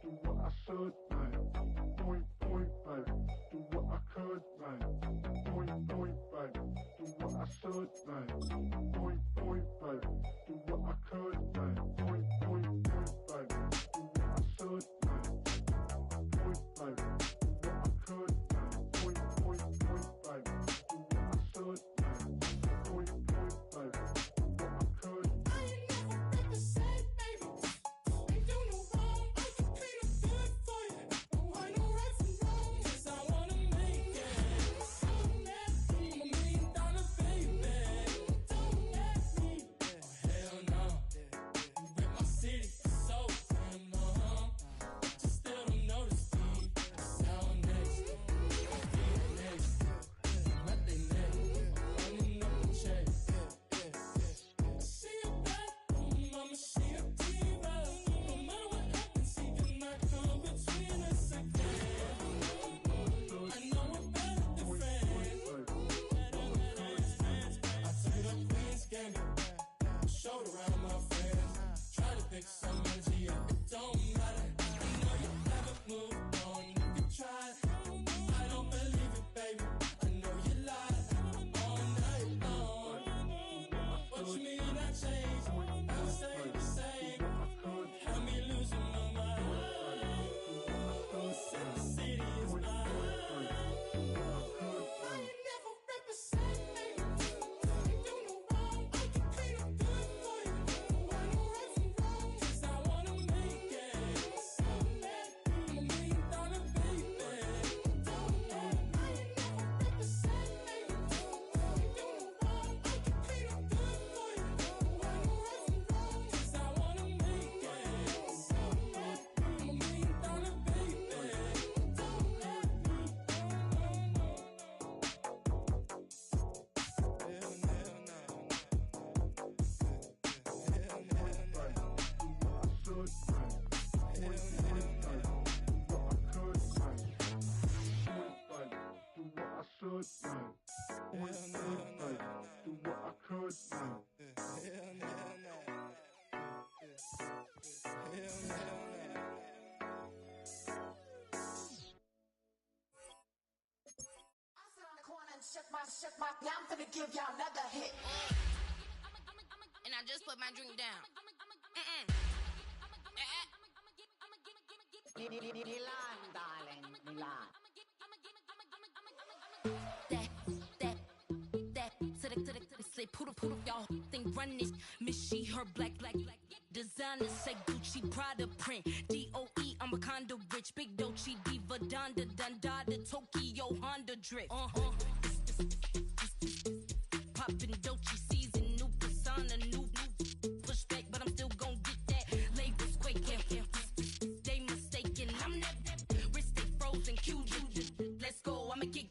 Do what I should, man. Point, baby. Do what I could, man. Point, baby. Do what I should, man. Point, baby. Do what I could, man. Point, baby. Do what I should, man. Point, baby. Do what I could, man. Point, baby. Do what I should, man. Point, baby. Do what I could. I ain't never been the same, baby. Ain't do no wrong. I can be the good for you. Don't want no right from wrong. 'Cause I wanna make it. Don't ask me. I'm $1 million baby. Don't ask me. Oh, hell no. I should like. Point blank, do what I could like. Now I'm gonna give y'all another hit. And I just put my drink down. Milan, darling, Milan. That, to the, say, poodle, y'all think run this. Miss she, her black, designers say Gucci, Prada print. DOE, I'm a condo rich. Big Dolce, Diva, Donda, Dundada, Tokyo, Honda drip. Poppin' Dolce season, new persona, new pushback, but I'm still gon' get that. Labels quaking, they mistaken. I'm that wrist stay frozen, Q. Let's go, I'ma get.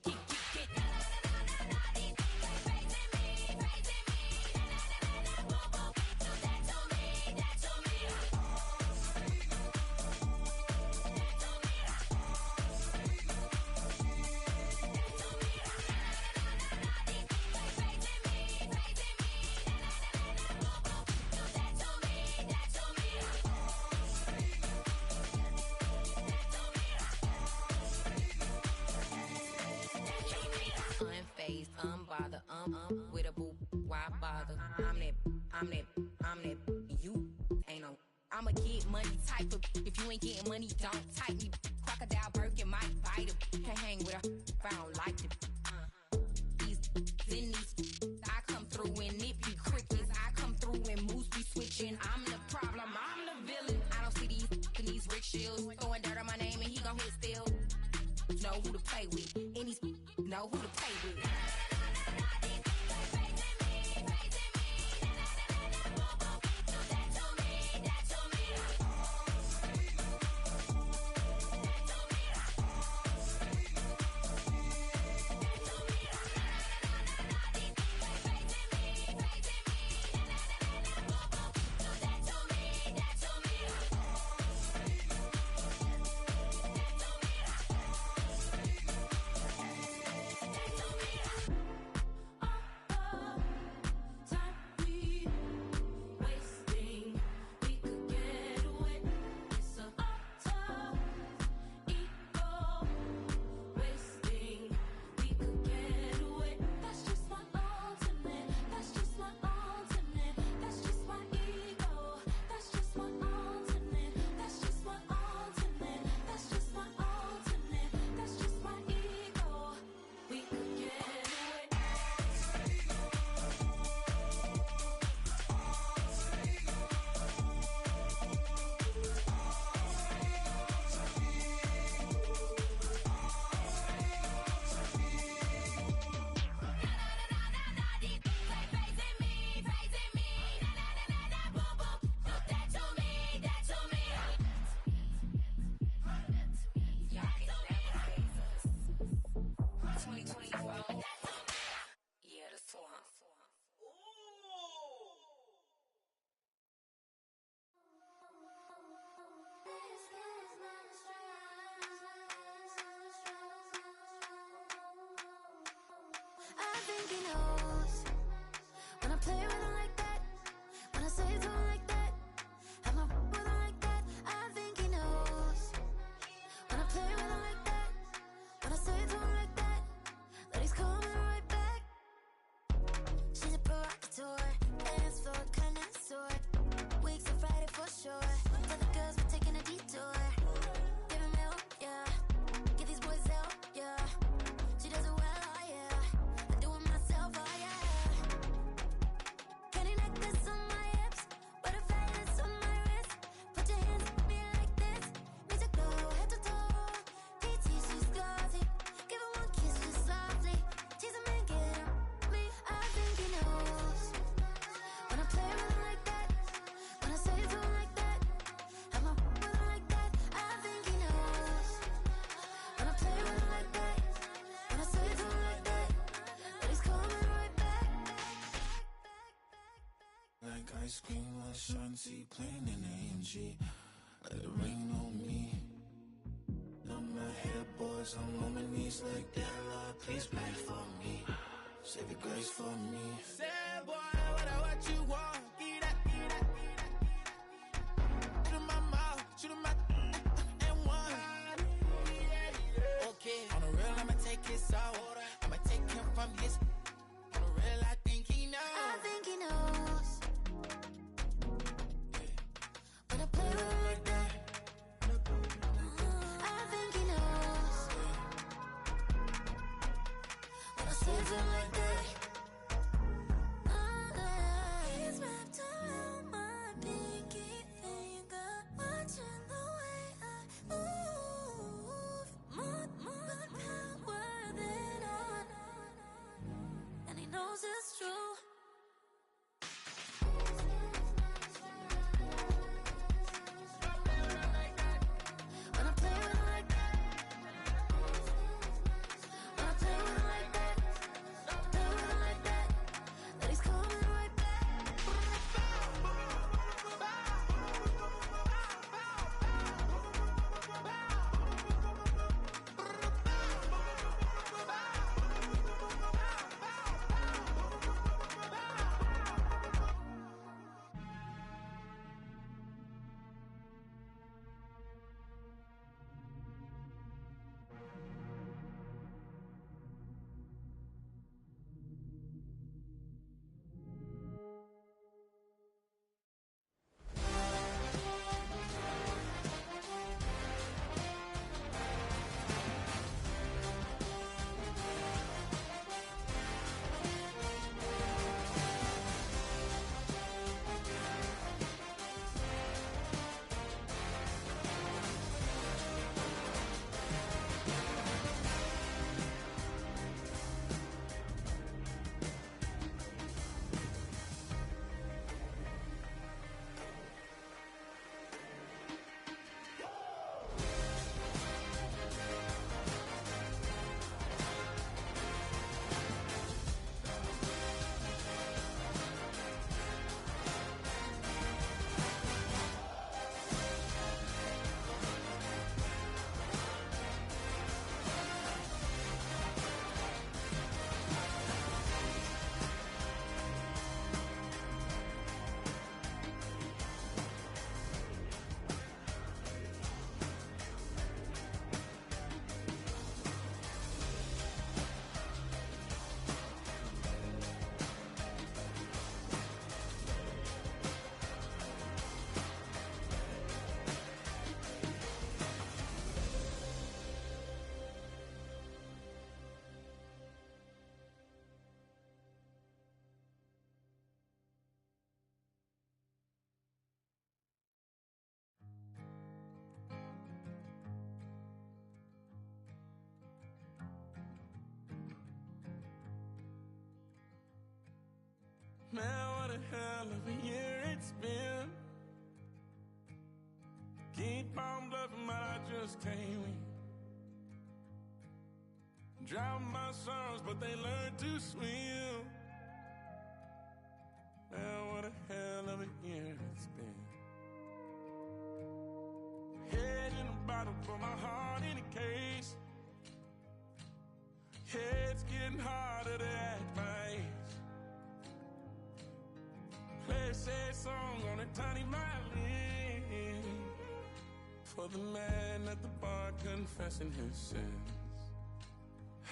Unfazed, unbothered, with a boo, why bother? I'm that, you ain't no. I'm a get money type of, if you ain't getting money, don't type me. Crocodile Birkin might bite him. Can't hang with her if I don't like it. These, I come through and it be crickets. I come through and moves be switching. I'm the problem, I'm the villain. I don't see these rickshaws throwing dirt on my name and he gon' hit still. Know who to play with, and these know who to play with. I think he knows when I play with him like that, when I say it to him like that, have my with him like that. I think he knows when I play with him like that, when I say it to him like that, that he's coming right back. She's a provocateur, dance floor connoisseur, weeks on Friday for sure. For the girls, we're taking a detour. Give him milk, yeah. Get these boys out, yeah. She does it well, oh yeah. I do it myself, oh yeah. Candy necklace on my hips, butterflies on my wrist. Put your hands on me like this. Need to go head to toe. PT, she's glossy. Give her one kiss just softly. Tease him and get him me. I think he knows when I play with him like that, when I say it to him like that, have my with him like that. I think he knows when I play with him like that, when I say it to him like that, that he's coming right back. Like ice cream on Shanty, playing in AMG. Let it rain on me. Know my head boys once I'm on my knees like that, Lord, please pray for me. Save your grace for me. Sad boy, what you want? Get that, get that, get that. Shoot in my mouth, shoot in my and one. Okay, on the real, I'ma take his out. I'ma take him from his. On the real, I think he knows. I think he knows. When I play with him like that, I think he knows. When I save him like that, he's wrapped around my pinky finger, watching the way I move. More power than on, and he knows it's true. When I play with him like that, when I play with him like that, play with him like that, then he's coming right Man, what a hell of a year it's been. Keep on bluffing, but I just can't win. Drown my sorrows, but they learn to swim. Man, what a hell of a year it's been. Head in a bottle, put my heart in a case. It's getting harder to act my age. Play a sad song on a tiny violin for the man at the bar confessing his sins.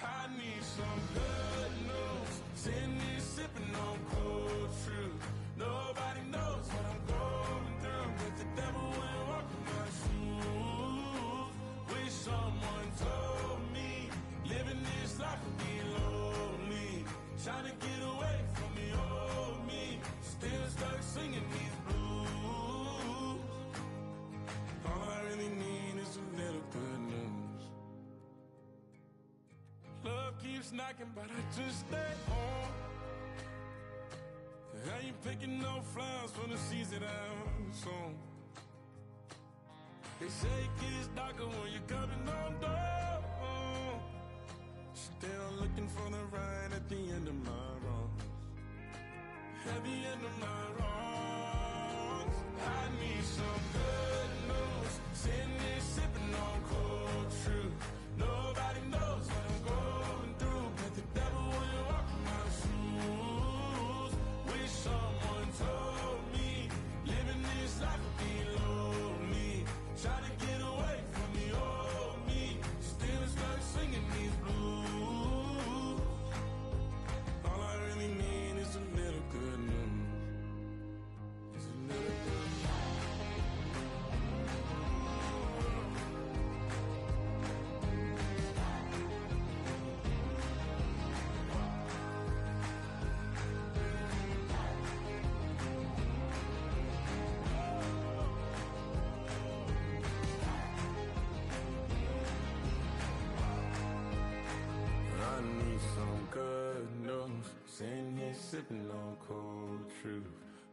I need some good news. Sitting here sipping on cold truth. Nobody knows what I'm going through, but the devil will walk in my shoes. Wish someone told me living this life would be lonely. Trying to get away from the old me. Still stuck singing these blues. All I really need is a little good news. Love keeps knocking, but I just stay home. I ain't picking no flowers for the seeds that I'm sown. They say it gets darker when you're coming on door. Still looking for the right at the end of my wrongs. At the end of my wrongs, I need some good news. Sitting there sipping on cold truth. Nobody some good news. Sitting here sipping on cold truth.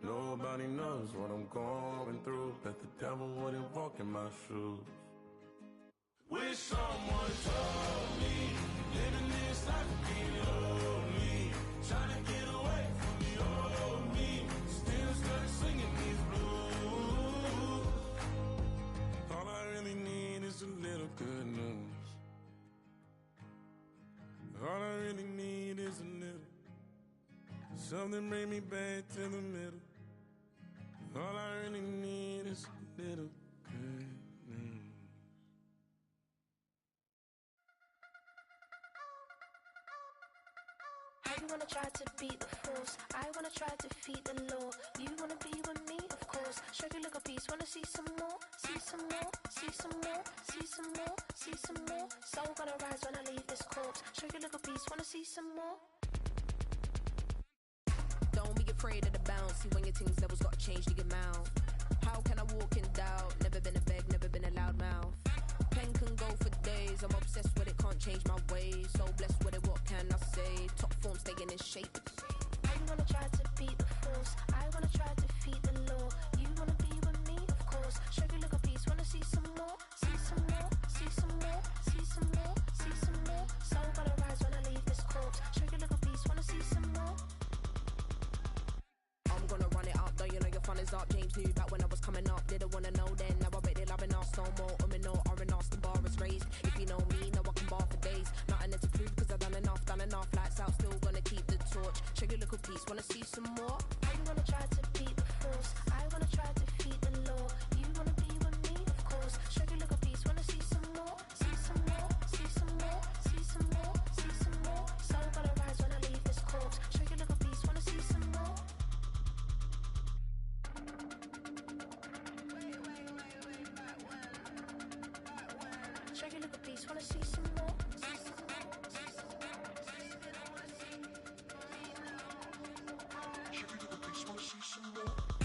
Nobody knows what I'm going through. Bet the devil wouldn't walk in my shoes. Wish someone told me living this life would be lonely. Trying to get away from the old me. Still stuck singing these blues. All I really need is a little good news. All I really need is a little. Something bring me back to the middle. All I really need is a little good news. You wanna try to beat the force, I wanna try to defeat the law. You wanna be with me, of course. Show you look a piece, wanna see some more, see some more, see some more, see some more, see some more. Soul gonna rise when I leave this corpse. Show you look a piece, wanna see some more. Don't be afraid of the bounce. See when your things levels gotta change to get mouth. How can I walk in doubt? Never been a beg, never been a loud mouth. Pen can go for days. I'm obsessed with it, can't change my ways. So blessed with it, what can I say? Top form staying in shape. You wanna try to beat the force, I wanna try to defeat the law. You wanna be with me, of course. Show you look a piece, wanna see some more, see some more, see some more, see some more, see some more. Soul gonna rise when I leave this corpse. Show you look a piece, wanna see some more. I'm gonna run it up, though you know your fun is up. James knew back when I was coming up, didn't wanna know then. Now I bet they're loving us no more. No, R&R, the bar is raised. If you know me, know I can bar for days. Nothing to prove, cause I've done enough. Lights out, still gonna keep the torch. Show you a little piece, wanna see some more? You wanna try to beat the force, I wanna try to defeat the law. You wanna be with me, of course. Show you look a piece, wanna see some more, see some more, see some more, see some more, see some more. Soul gonna rise when I leave this corpse. Show you look a piece, wanna see some more. Show you look a piece, wanna see some more.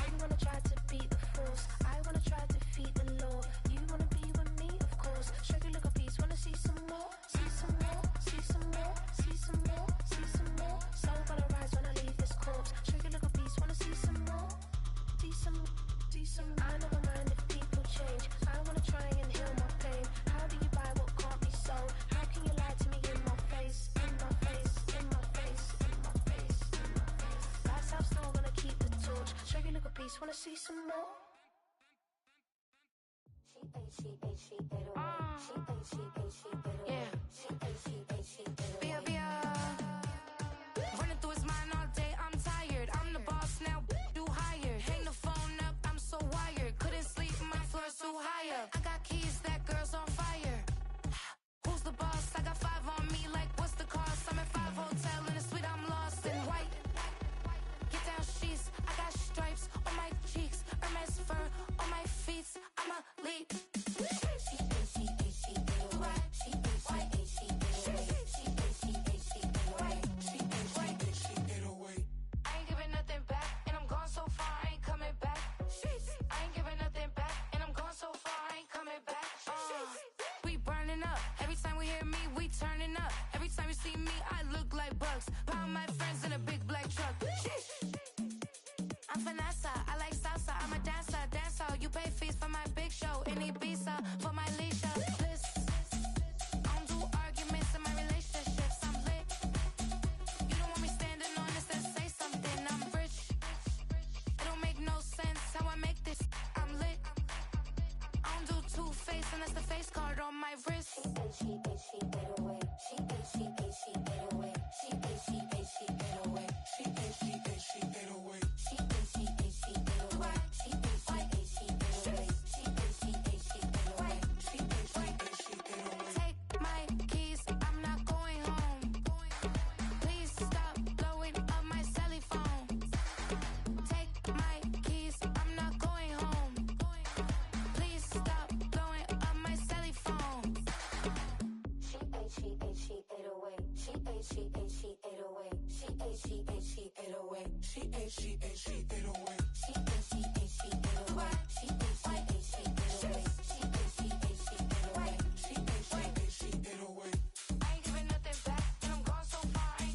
You wanna try to beat the force, I wanna try to defeat the law. You wanna be with me, of course. Show you look a piece, wanna see some more, see some more, see some more, see some more, see some more. Soul gonna rise when I leave this corpse. Show you look a piece, wanna see some more, see some, see some. I never mind if people change. I wanna try and heal my pain. How do you buy what can't be sold? How can you lie to me in my face, in my face, in my face, in my face, in my face? That's how still gonna keep the torch. Show you look a piece, wanna see some more. Running through his mind all day, I'm tired. I'm the boss now, do higher. Hang the phone up, I'm so wired. Couldn't sleep, my floor's too high up. I got keys, that girl's on fire. Who's the boss? I got 5 on me, like what's the cost? I'm at 5 hotel in a suite, I'm lost in white. Get down sheets, I got stripes on my cheeks, Hermes fur on my feet. I'm a lead. I ain't giving nothing back, and I'm gone so far, I ain't coming back. I ain't giving nothing back, and I'm gone so far, I ain't coming back. We burning up, every time we hear me, we turning up. Every time you see me, I look like bugs. Pound my friends in a big black truck. I'm Vanessa, I like salsa, I'm a dancer, dancer. You pay fees for my big show in Ibiza, for my leisure. Listen, I don't do arguments in my relationships, I'm lit. You don't want me standing on this and say something, I'm rich. It don't make no sense how I make this, I'm lit. I don't do two-face unless the face card on my wrist. Take my keys, I'm not going home. Please stop blowing up my celly phone. Take my keys, I'm not going home. Please stop blowing up my celly phone. She ate away. She ate away. She ate away. She ate away. She ate away. She ate away. She ate away. She ate away. I ain't giving nothing back, and I'm gone so far.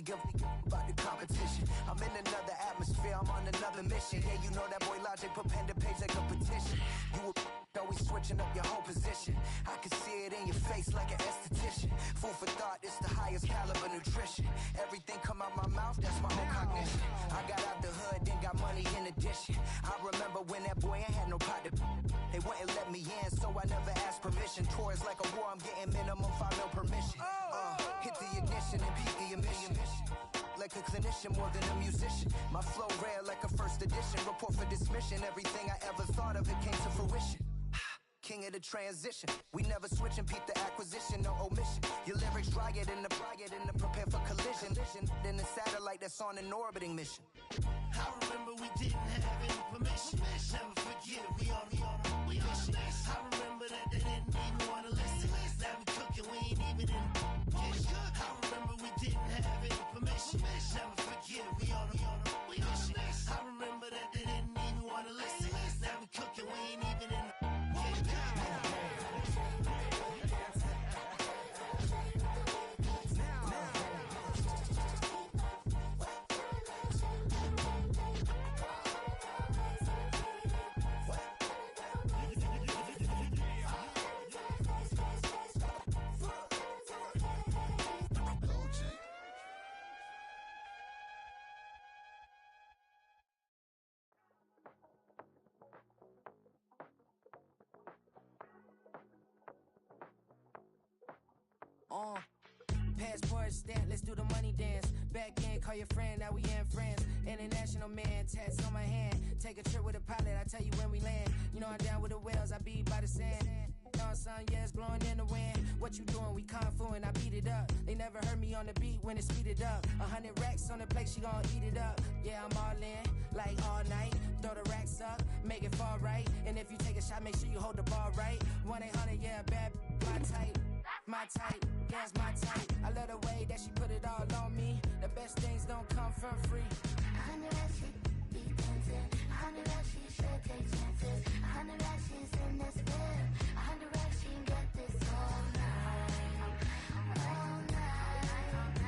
give about the competition. I'm in another atmosphere, I'm on another mission. Yeah, you know that boy Logic put pen to page like a petition. You always switching up your whole position. I can see it in your face like an esthetician. Food for thought, it's the highest caliber nutrition. Everything come out my mouth, that's my own cognition. I got out the hood, then got money in addition. I remember when that boy ain't had no pot to. They wouldn't let me in, so I never asked permission. Tours like a war, I'm getting minimum 5 mil permission. Hit the ignition and beat the emission. Like a clinician more than a musician. My flow rare like a first edition. Report for dismission. Everything I ever thought of it came to fruition. King of the transition. We never switch and peep the acquisition, no omission. Your lyrics dry it in the prepare for collision. Then the satellite that's on an orbiting mission. I remember we didn't have any permission. Never forget, we on a mission. I remember that they didn't even want to listen. Now we cooking, we ain't even in the kitchen. I remember we didn't have any permission. Never forget, we on a mission. I remember that they didn't even want to listen. Now we cooking, we ain't even in the kitchen. Passport stamp, let's do the money dance. Back in, call your friend, now we in France. International man, tats on my hand. Take a trip with a pilot, I tell you when we land. You know I'm down with the whales, I be by the sand. On sun, yeah, it's blowing in the wind. What you doing? We kung fu and I beat it up. They never heard me on the beat when it speeded up. 100 racks on the plate, she gon' eat it up. Yeah, I'm all in, like all night. Throw the racks up, make it fall right. And if you take a shot, make sure you hold the ball right. 1-800, yeah, bad, my type. My type, yeah, it's my type. I love the way that she put it all on me. The best things don't come for free. 100 racks, she be dancing. 100 racks, she should take chances. 100 racks, she's in this bed. 100 racks, she can get this all night. All night. All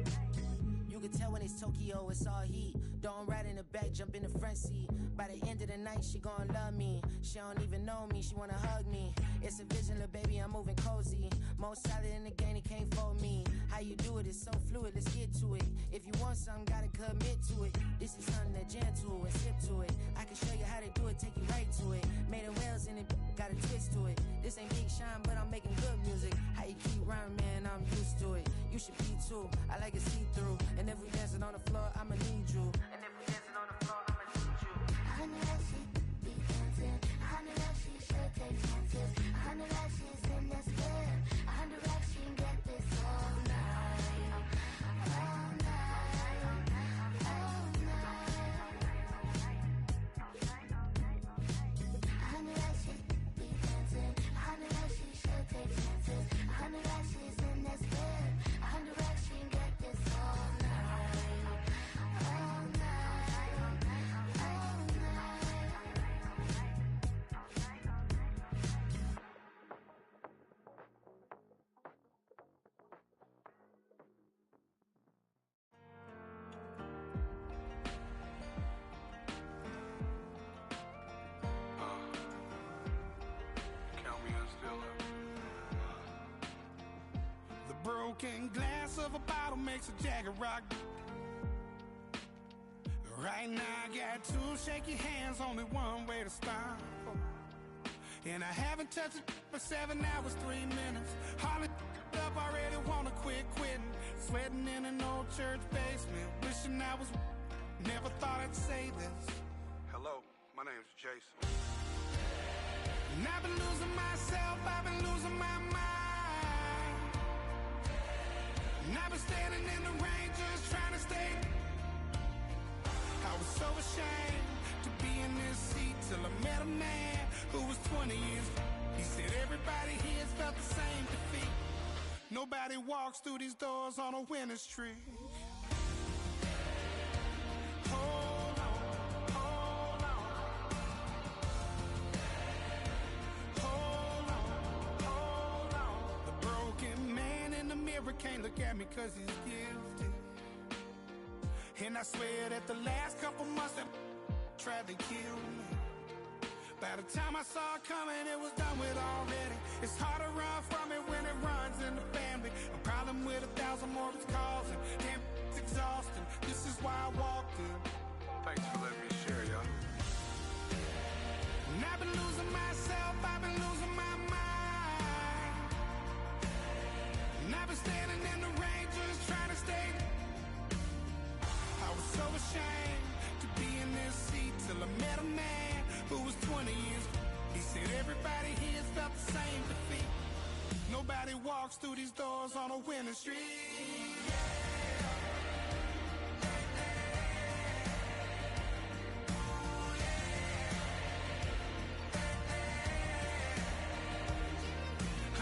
night. You can tell when it's Tokyo, it's all heat. Don't ride in the back, jump in the front seat. By the end of the night, she gon' love me. She don't even know me, she wanna hug me. It's a vision, little baby, I'm moving cozy. Most solid in the game, he can't fold me. How you do it, it's so fluid, let's get to it. If you want something, gotta commit to it. This is something that gentle and sip to it. I can show you how to do it, take you right to it. Made of whales in it, got a twist to it. This ain't Big Sean, but I'm making good music. How you keep rhyming, man, I'm used to it. You should be too, I like it see-through. And if we dancing on the floor, I'ma need you. And if we dancing on the floor, I'ma need you. 100 racks, she be dancing. 100 racks, she should take chances. 100 racks, she's in this bed. 100 racks, she can get this all night. All night. All night. 100 racks, she be dancing. 100 racks, she should take chances. 100 racks, she's in this bed. 100 racks, she can get this all night. All night. The broken glass of a bottle makes a Jagger rock. Right now I got two shaky hands, only one way to stop. And I haven't touched it for 7 hours, 3 minutes. Hardly up, already wanna quit quitting. Sweating in an old church basement, wishing I was. Never thought I'd say this. Hello, my name's Jason. And I've been losing myself, I've been losing my mind. And I've been standing in the rain just trying to stay. I was so ashamed to be in this seat till I met a man who was 20 years. He said everybody here felt the same defeat. Nobody walks through these doors on a winning streak. Hold on, hold on. Hold on, hold on. The mirror can't look at me cause he's gifted. And I swear that the last couple months that tried to kill me. By the time I saw it coming, it was done with already. It's hard to run from it when it runs in the family. A problem with 1,000 more it's causing. Damn, it's exhausting. This is why I walked in. Thanks for letting me share, y'all. And I've been losing myself, I've been losing my mind. And I've been standing in the rain just trying to stay. I was so ashamed to be in this seat till I met a man who was 20 years. He said everybody here felt the same defeat. Nobody walks through these doors on a winning streak.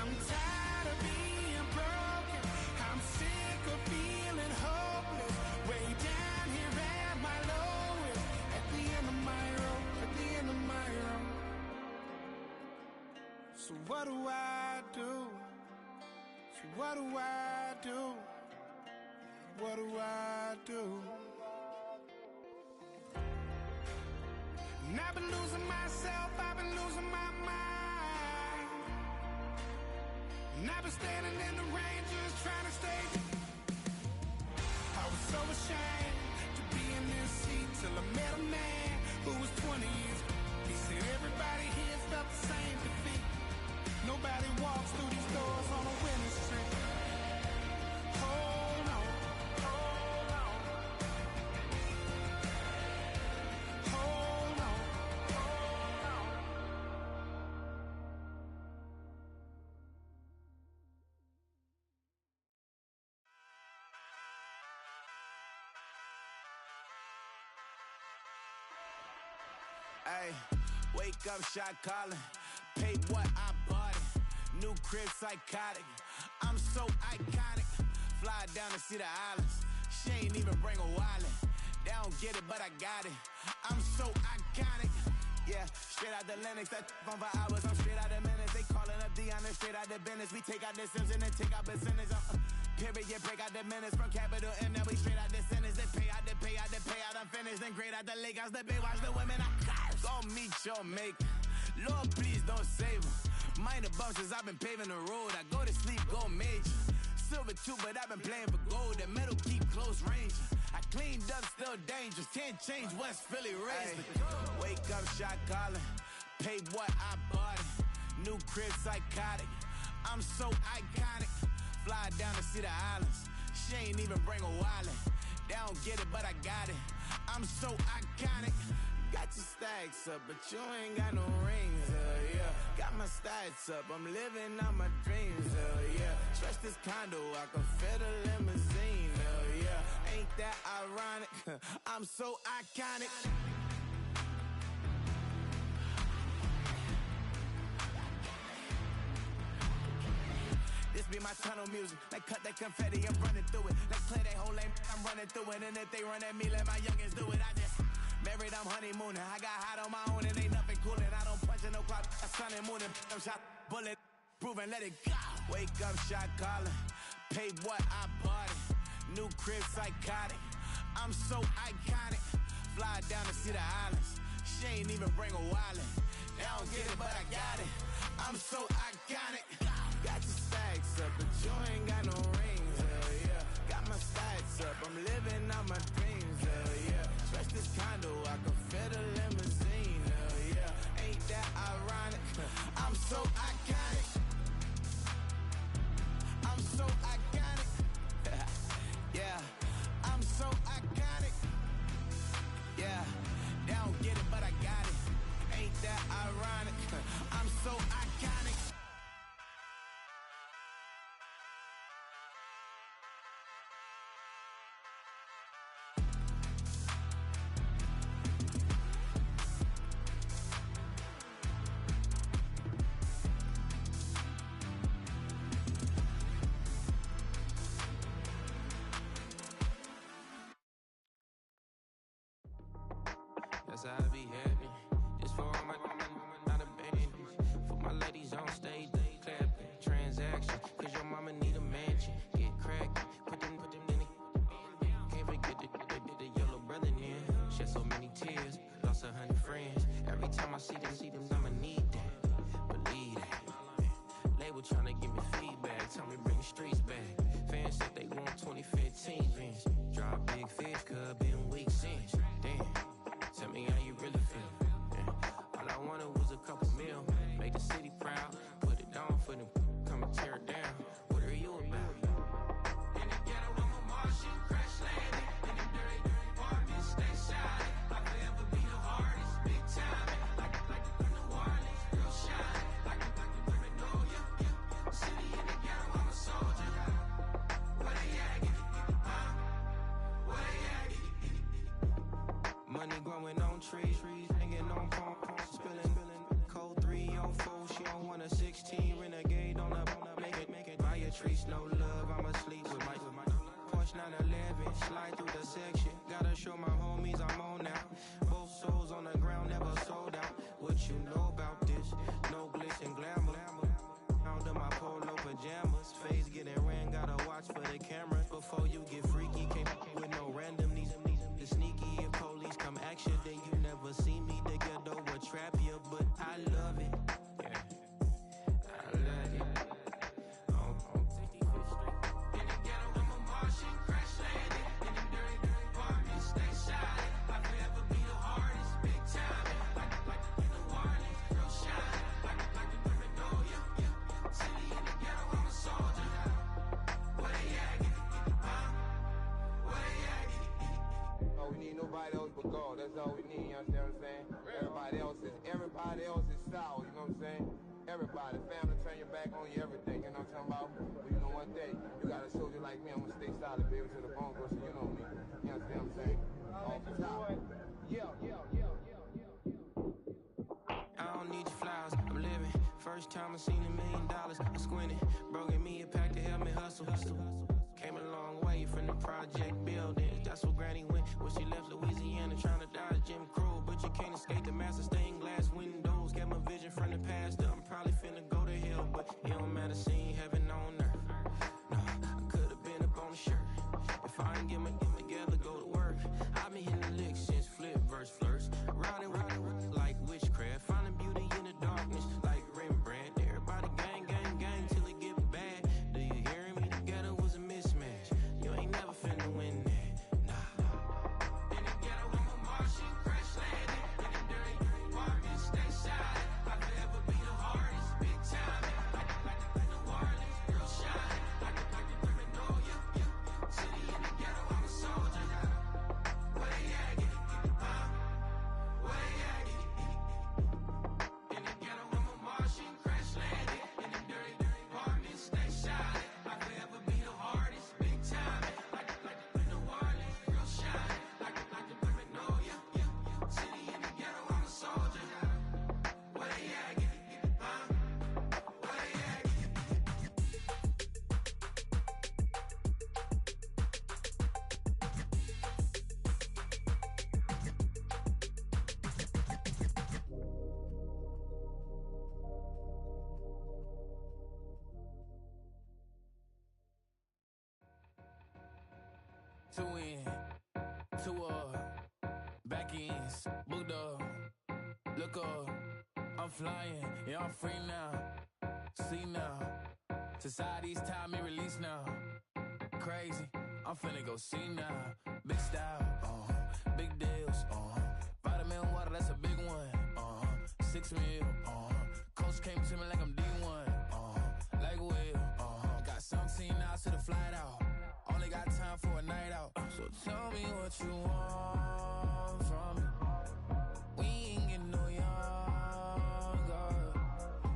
I'm tired of being broken. I'm sick of feeling hopeless. Way down here at my lowest. At the end of my road, at the end of my road. So what do I do? So what do I do? What do I do? And I've been losing myself, I've been losing my mind. And I've been standing in the rain just trying to stay. I was so ashamed to be in this seat till I met a man who was 20 years. He said everybody here felt the same defeat. Nobody walks through these doors on a winning streak. Hold on, hold on. Hold on, hold on. Ay, wake up, shot calling. Pay what I bought it. New crib psychotic. I'm so iconic. Fly down to see the islands. She ain't even bring a wallet. They don't get it, but I got it. I'm so iconic. Yeah, straight out the Lennox. That on for hours. I'm straight out the minutes. They calling up Dion and straight out the business. We take out the Sims and then take out percentage. Period, break out the minutes from capital M. Now we straight out the sentence. They pay out, they pay out, they pay out. I'm finished. Then grade out the lake house. The bay watch the women. I go meet your maker. Lord, please don't save them. Minor bumps as I've been paving the road. I go to sleep, go major. Silver too, but I've been playing for gold. The metal keep close range. I cleaned up, still dangerous. Can't change West Philly raised. Wake up, shot calling. Pay what I bought it. New crib psychotic. I'm so iconic. Fly down to see the islands. She ain't even bring a wallet. They don't get it, but I got it. I'm so iconic. Got your stacks up, but you ain't got no rings, yeah. Got my stats up, I'm living out my dreams, yeah. Stretch this condo, I can fit a limousine, yeah. Ain't that ironic? I'm so iconic. This be my tunnel music. Like cut that confetti, I'm running through it. Like clear that whole lane, I'm running through it. And if they run at me, let my youngins do it. I just married, I'm honeymooning. I got hot on my own and ain't nothing coolin'. I don't punch in no clock, I sun and moonin'. I'm shot, bullet, proven, let it go. Wake up, shot calling. Pay what I bought it. New crib psychotic. I'm so iconic. Fly down to see the islands. She ain't even bring a wallet. They don't get it, but I got it. I'm so iconic. Got your stacks up, but you ain't got no rings, yeah. Got my stats up, I'm living out my dreams, yeah. Stretch this condo, I can fit a limousine, yeah. Ain't that ironic? I'm so iconic. I'm so iconic. Yeah, I'm so iconic. Yeah, they don't get it, but I got it. Ain't that ironic? I'm so iconic. That's how I be happy. This for all my not abandoned. For my ladies on stage, they clapping. Transaction, cause your mama need a mansion. Get years, lost 100 friends. Every time I see them, I'ma need that. Believe that. Label tryna give me feedback, tell me bring the streets back. Fans said they want 2015 Vince. Drop big fish, cuz been weeks since. Damn, tell me how you really feel. Yeah. All I wanted was a couple mil, make the city proud, put it down for them, come and tear it down. What are you about? In the ghetto, I'm a Martian, crash landing. In the dirty apartment, stay shiny. I'll forever be the hardest, big time. Like New Orleans, real shine. Like Magnolia, city in the ghetto, I'm a soldier. Where they at? Huh? Where they at? Money growing on trees, hanging on palms, spilling. Code 3 on 4, she don't want a 16. Renegade on up, make it. Buy a trees, no love, I'ma sleep with my Porsche 911, slide through the section. Gotta show my homies I'm on now. Both souls on the ground, never sold out. What you know about this? No glitz and glamour. Under my polo pajamas, face getting ran, gotta watch for the cameras. Before you get freaky, can't with no random these sneaky. If police come action, then you never see me. The ghetto will trap you, but I love it. Yeah, I love it. On 65th Street. In the ghetto, I'm a Martian, crash landing. In the dirty apartment, stay shiny. I'll forever be the hardest, big time. Like New Orleans, real shine. Like Magnolia, city in the ghetto, I'm a soldier. Where they at? Huh? Where they at? Oh, we need nobody else but God. That's all we need, you understand what I'm saying? Everybody else is sour, you know what I'm saying? Everybody, family, turn your back on you, everything, you know what I'm talking about? But you know one day, you got a soldier like me, I'm gonna stay solid, baby, to the bone, so you know me. You understand what I'm saying? Off the top. I don't need your flowers, I'm living. First time I seen $1 million, I squinted. Bro gave me a pack to help me hustle. Came a long way from the project buildings. That's where Granny went when she left Louisiana, trying to dodge Jim Crow. But you can't escape the master stained glass windows. Got my vision from the past. I'm probably finna go to hell, but it don't matter, seeing heaven on earth. No, I could've been up on the shirt. If I ain't get my together, go to work. I've been hitting the licks since flip verse first. Riding like witchcraft, finding beauty in the darkness like Rembrandt. Everybody gang, gang, gang till it get bad. Do you hear me? Together was a mismatch. You ain't never finna win that. Nah. In the ghetto, I'm a Martian, crash landing. In the dirty apartment, stay shiny. I'll forever be the hardest, big time. Like New Orleans, real shine. Like Magnolia, city in the ghetto, I'm a soldier. Where they at? Huh? Where they at? In the ghetto, I'm a Martian, crash landing. In the dirty apartment, stay shiny. I'll forever be the hardest, big time. Like New Orleans, real shine. Like Magnolia, city in the ghetto, I'm a soldier. Where they at? Huh? Where they at? Two in, two back ends, booked up, look up, I'm flying, yeah I'm free now, see now, society's time me release now, crazy, I'm finna go see now, big style, big deals, vitamin water, that's a big one, 6 mil, coach came to me like I'm D1, like Will, got 17 hours to the flight out. Only got time for a night out. So tell me what you want from me. We ain't getting no younger.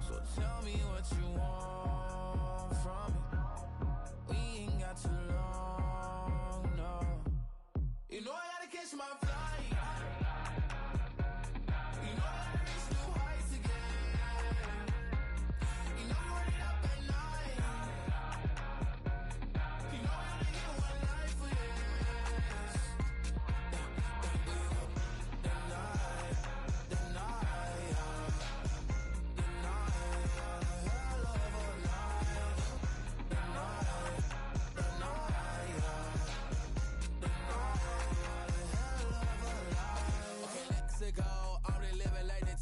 So tell me what you want from me. We ain't got too long, no. You know I gotta catch my flight. You know I gotta reach new heights again. You know we running up at night. You know I gotta get one life for this.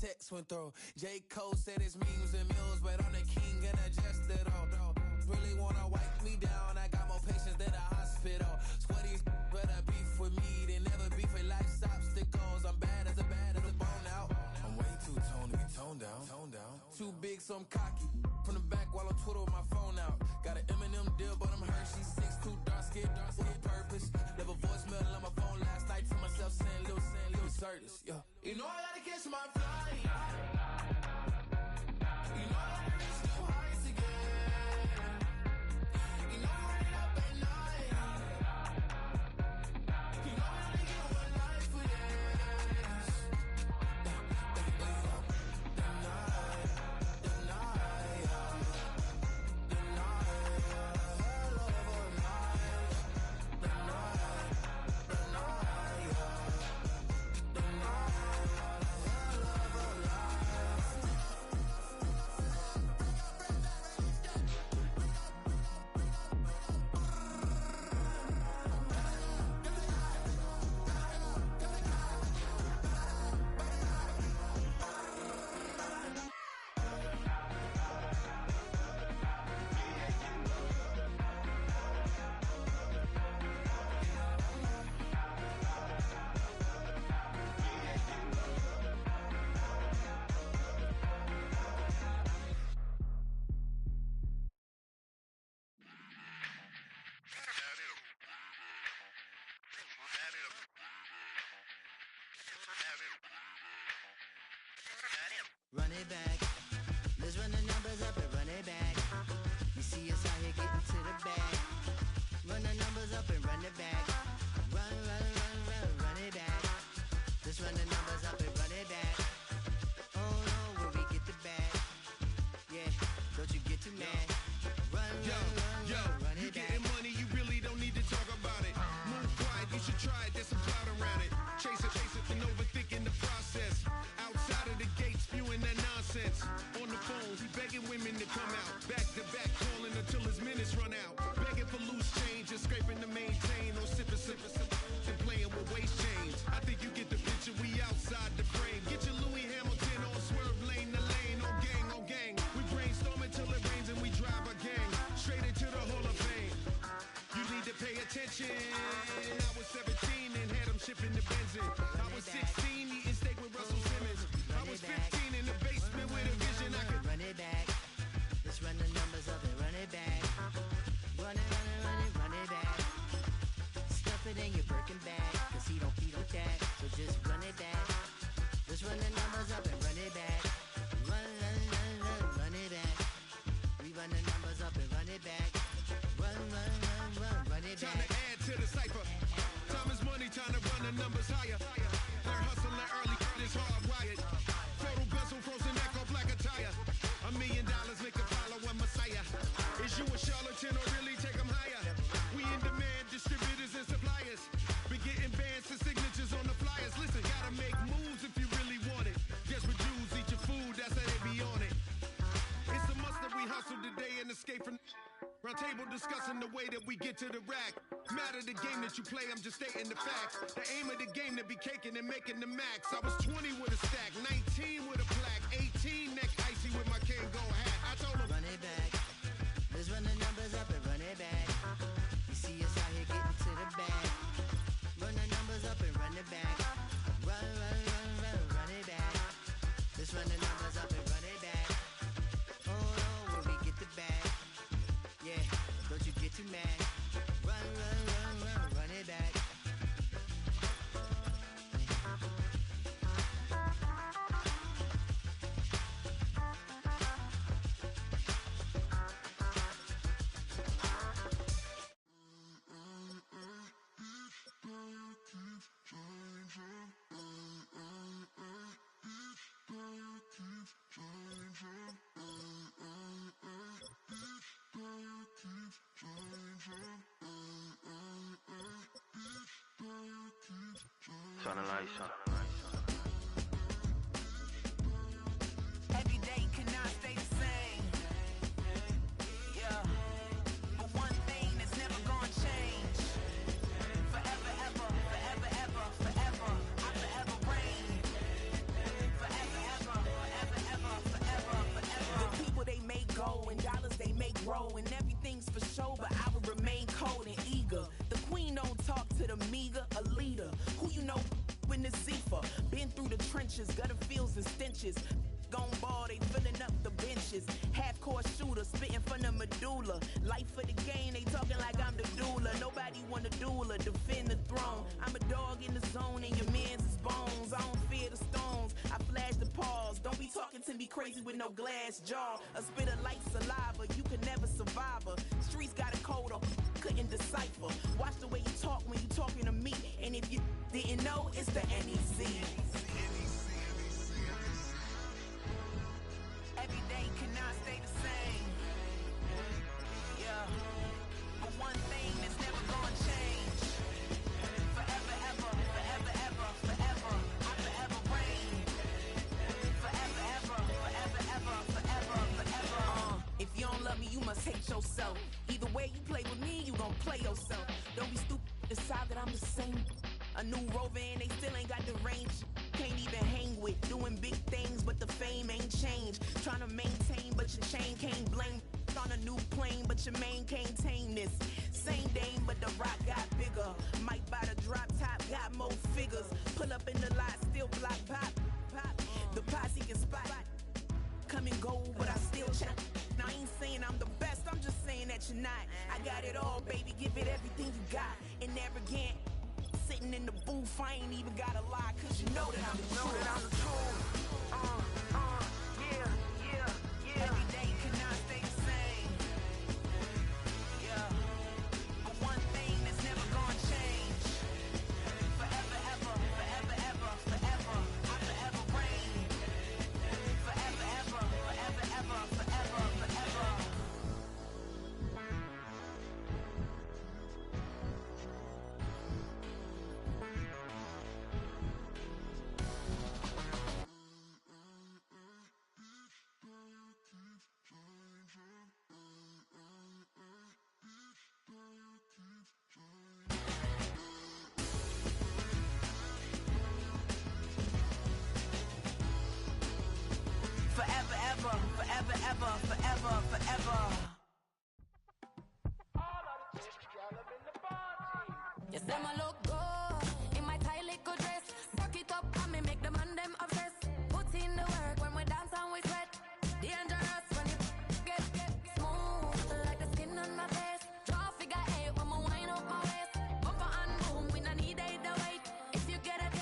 text went through. J. Cole said his memes and mills, but I'm the king and adjust it all. Really wanna wipe me down, I got more patience than a hospital. Sweaty better beef with me, they never beef with life's obstacles. I'm bad as a bone out. I'm way too toned to be toned down. Too big, so I'm cocky. From the back while I'm Twitter with my phone out. Got an Eminem deal, but I'm Hershey. 6'2", dark skin with purpose. Left a voicemail on my phone last night to myself saying, Lil Curtis, yeah. You know I gotta catch my flight. You know I gotta reach new heights again. You know I'm running up at night. You know I only get one life for this. Run it back. Let's run the numbers up and run it back. You see us out here getting to the bag. Run the numbers up and run it back. Run it back. Let's run the numbers up and run it back. Oh no, when we get the bag. Yeah, don't you get too mad. Run it you back. getting money, you really don't need to talk about it. Move quiet, you should try it, there's some clout around it. Chase it, and overthinking the process. Outside of the gate, spewing that nonsense. On the phone, he begging women to come out. Back to back, calling until his minutes run out. Begging for loose change and scraping to maintain. Or sipping, and playing with waist chains. I think you get the picture, we outside the frame. Get your Louis Hamilton on swerve lane to lane. On gang. We brainstorm until it rains and we drive a gang. Straight into the Hall of Fame. You need to pay attention. I was 17 and had him shipping the Benzin. I was 16 eating steak with Russell Simmons. I was 15 in the basement with a vision. I could run it back. Let's run the numbers up and run it back. Run it back. Stuff it in your Birkin bag, cause he don't feed on that. So just run it back. Let's run the numbers up and run it back. Run it back. We run the numbers up and run it back. Run it back. time to add to the cipher. Time is money, time to run the numbers higher. Learn hustle and early, this hardwired. Total bezel, frozen neck or black attire. $1 million make a follow a messiah. Is you a charlatan or really take them higher? We in demand, distributors and suppliers. Be getting bands and signatures on the flyers. Listen, gotta make moves if you really want it. Desperate Jews eat your food, that's how they be on it. It's a must that we hustle today and escape from round table discussing the way that we get to the rack. Matter the game that you play, I'm just stating the facts. The aim of the game to be caking and making the max. I was 20 with a stack, 19 with a plaque, 18 neck icy with my Kango hat. I told him run it back. Let's run the numbers up and run it back. You see us out here getting to the bag. Run the numbers up and run it back. Run it back. Let's run the numbers up and run it back. Oh no, when we get the bag. Yeah, don't you get too mad. Run it back. Turn the lights on. Every day cannot stay the same. Yeah. But one thing that's never gonna change. Forever, ever, forever, ever, forever. I forever reign. Forever, ever. trenches, gutter fields and stenches. Gone ball, they filling up the benches. Half-court shooter, spitting from the medulla. Life for the game, they talking like I'm the doula. Nobody want a doula, defend the throne. I'm a dog in the zone and your man's is bones. I don't fear the stones, I flash the paws. Don't be talking to me crazy with no glass jaw. A spit of light saliva, you can never survive her. Streets got a code, couldn't decipher. Watch the way you talk when you talking to me. And if you didn't know, it's the NEC. Every day cannot stay the same. Yeah. But one thing that's never gonna change. Forever, ever, forever, ever, forever. I forever reign. Forever, ever, forever, ever, forever, forever. If you don't love me, you must hate yourself. Either way you play with me, you gon' play yourself. Don't be stupid, decide that I'm the same. A new rover and they still ain't got the range. Can't even hang with, doing big things, but the fame ain't changed. Trying to maintain, but your chain can't blame. On a new plane, but your main can't tame this. Same dame, but the rock got bigger. Might buy the drop top, got more figures. Pull up in the lot, still block pop. The posse can spot. Come and go, but I still check. Now I ain't saying I'm the best, I'm just saying that you're not. I got it all, baby, give it everything you got. And arrogant. Sitting in the booth, I ain't even gotta lie, cause you know that I'm the truth. Yeah, yeah, yeah. Every day cannot stay the same. Yeah. But one thing that's never gonna change. Forever, ever, forever, ever, forever. I forever reign. Forever, ever, forever, ever, forever, forever. Forever, ever, forever, ever, forever, forever. You say my look good in my tight little dress. Rock it up and me make the man them obsessed. Put in the work when we dance and we sweat. Dangerous when you get smooth like the skin on my face. Draw figure eight when we wind up my waist. Bumper and boom, we no need either wait. If you get it,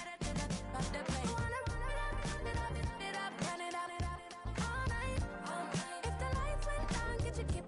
off the plate. Wanna run it up all night. If the lights went down, get your kip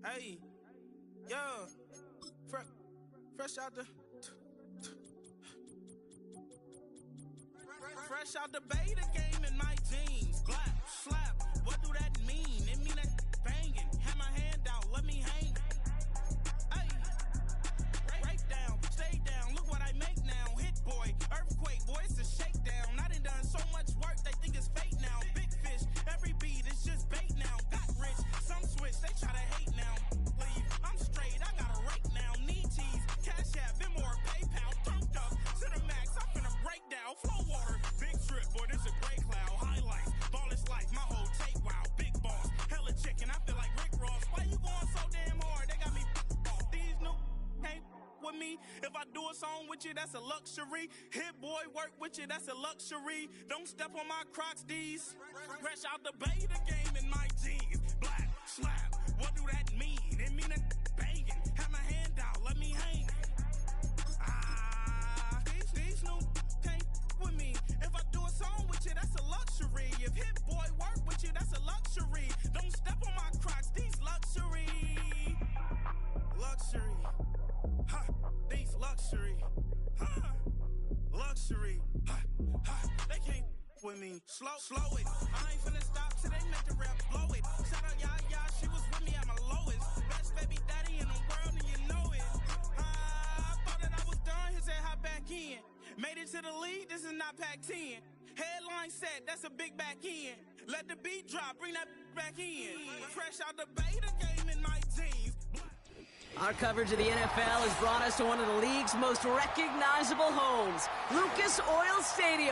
Hey, yo, fresh out the. Fresh out the beta game in my jeans. Black, slap, what do that mean? It mean that banging. Have my hand out, let me hang. Hey, break down, stay down. Look what I make now. Hit boy, earthquake, boy, it's a shakedown. I done so much work, they think it's fake now. Big fish, every beat is just bait now. Got rich, some switch, they try to hate now. Leave, I'm straight, I got a rake now. Need cheese, cash app, Venmo or PayPal. Turned up to the max, I'm finna break down. Flow water, big trip, boy, this a gray cloud. Highlights, ball is life, my whole tape, wow. Big boss, hella chicken, I feel like Rick Ross. Why you going so damn hard? They got me off. These new can't with me. If I do a song with you, that's a luxury. Hit boy, work with you, that's a luxury. Don't step on my Crocs, D's. Fresh out the beta game in my jeans. Black, slap, what do that mean? It mean a banging. Have my hand out, let me hang. These new can't with me. If I do a song with you, that's a luxury. If hit boy work with you, that's a luxury. Don't step on my Crocs, these luxury. Luxury. Ha, these luxury. Ha, luxury. Ha, ha, they can't with me. Slow it. I ain't finna stop till they make the rap blow it. Shout out Yaya, she was with me at my lowest. Best baby daddy in the world and you know it. I thought that I was done, he said hop back in. Made it to the league, this is not Pac-10. Headline set, that's a big back end. Let the beat drop, bring that back in. Fresh out the beta game in my jeans. Our coverage of the NFL has brought us to one of the league's most recognizable homes, Lucas Oil Stadium.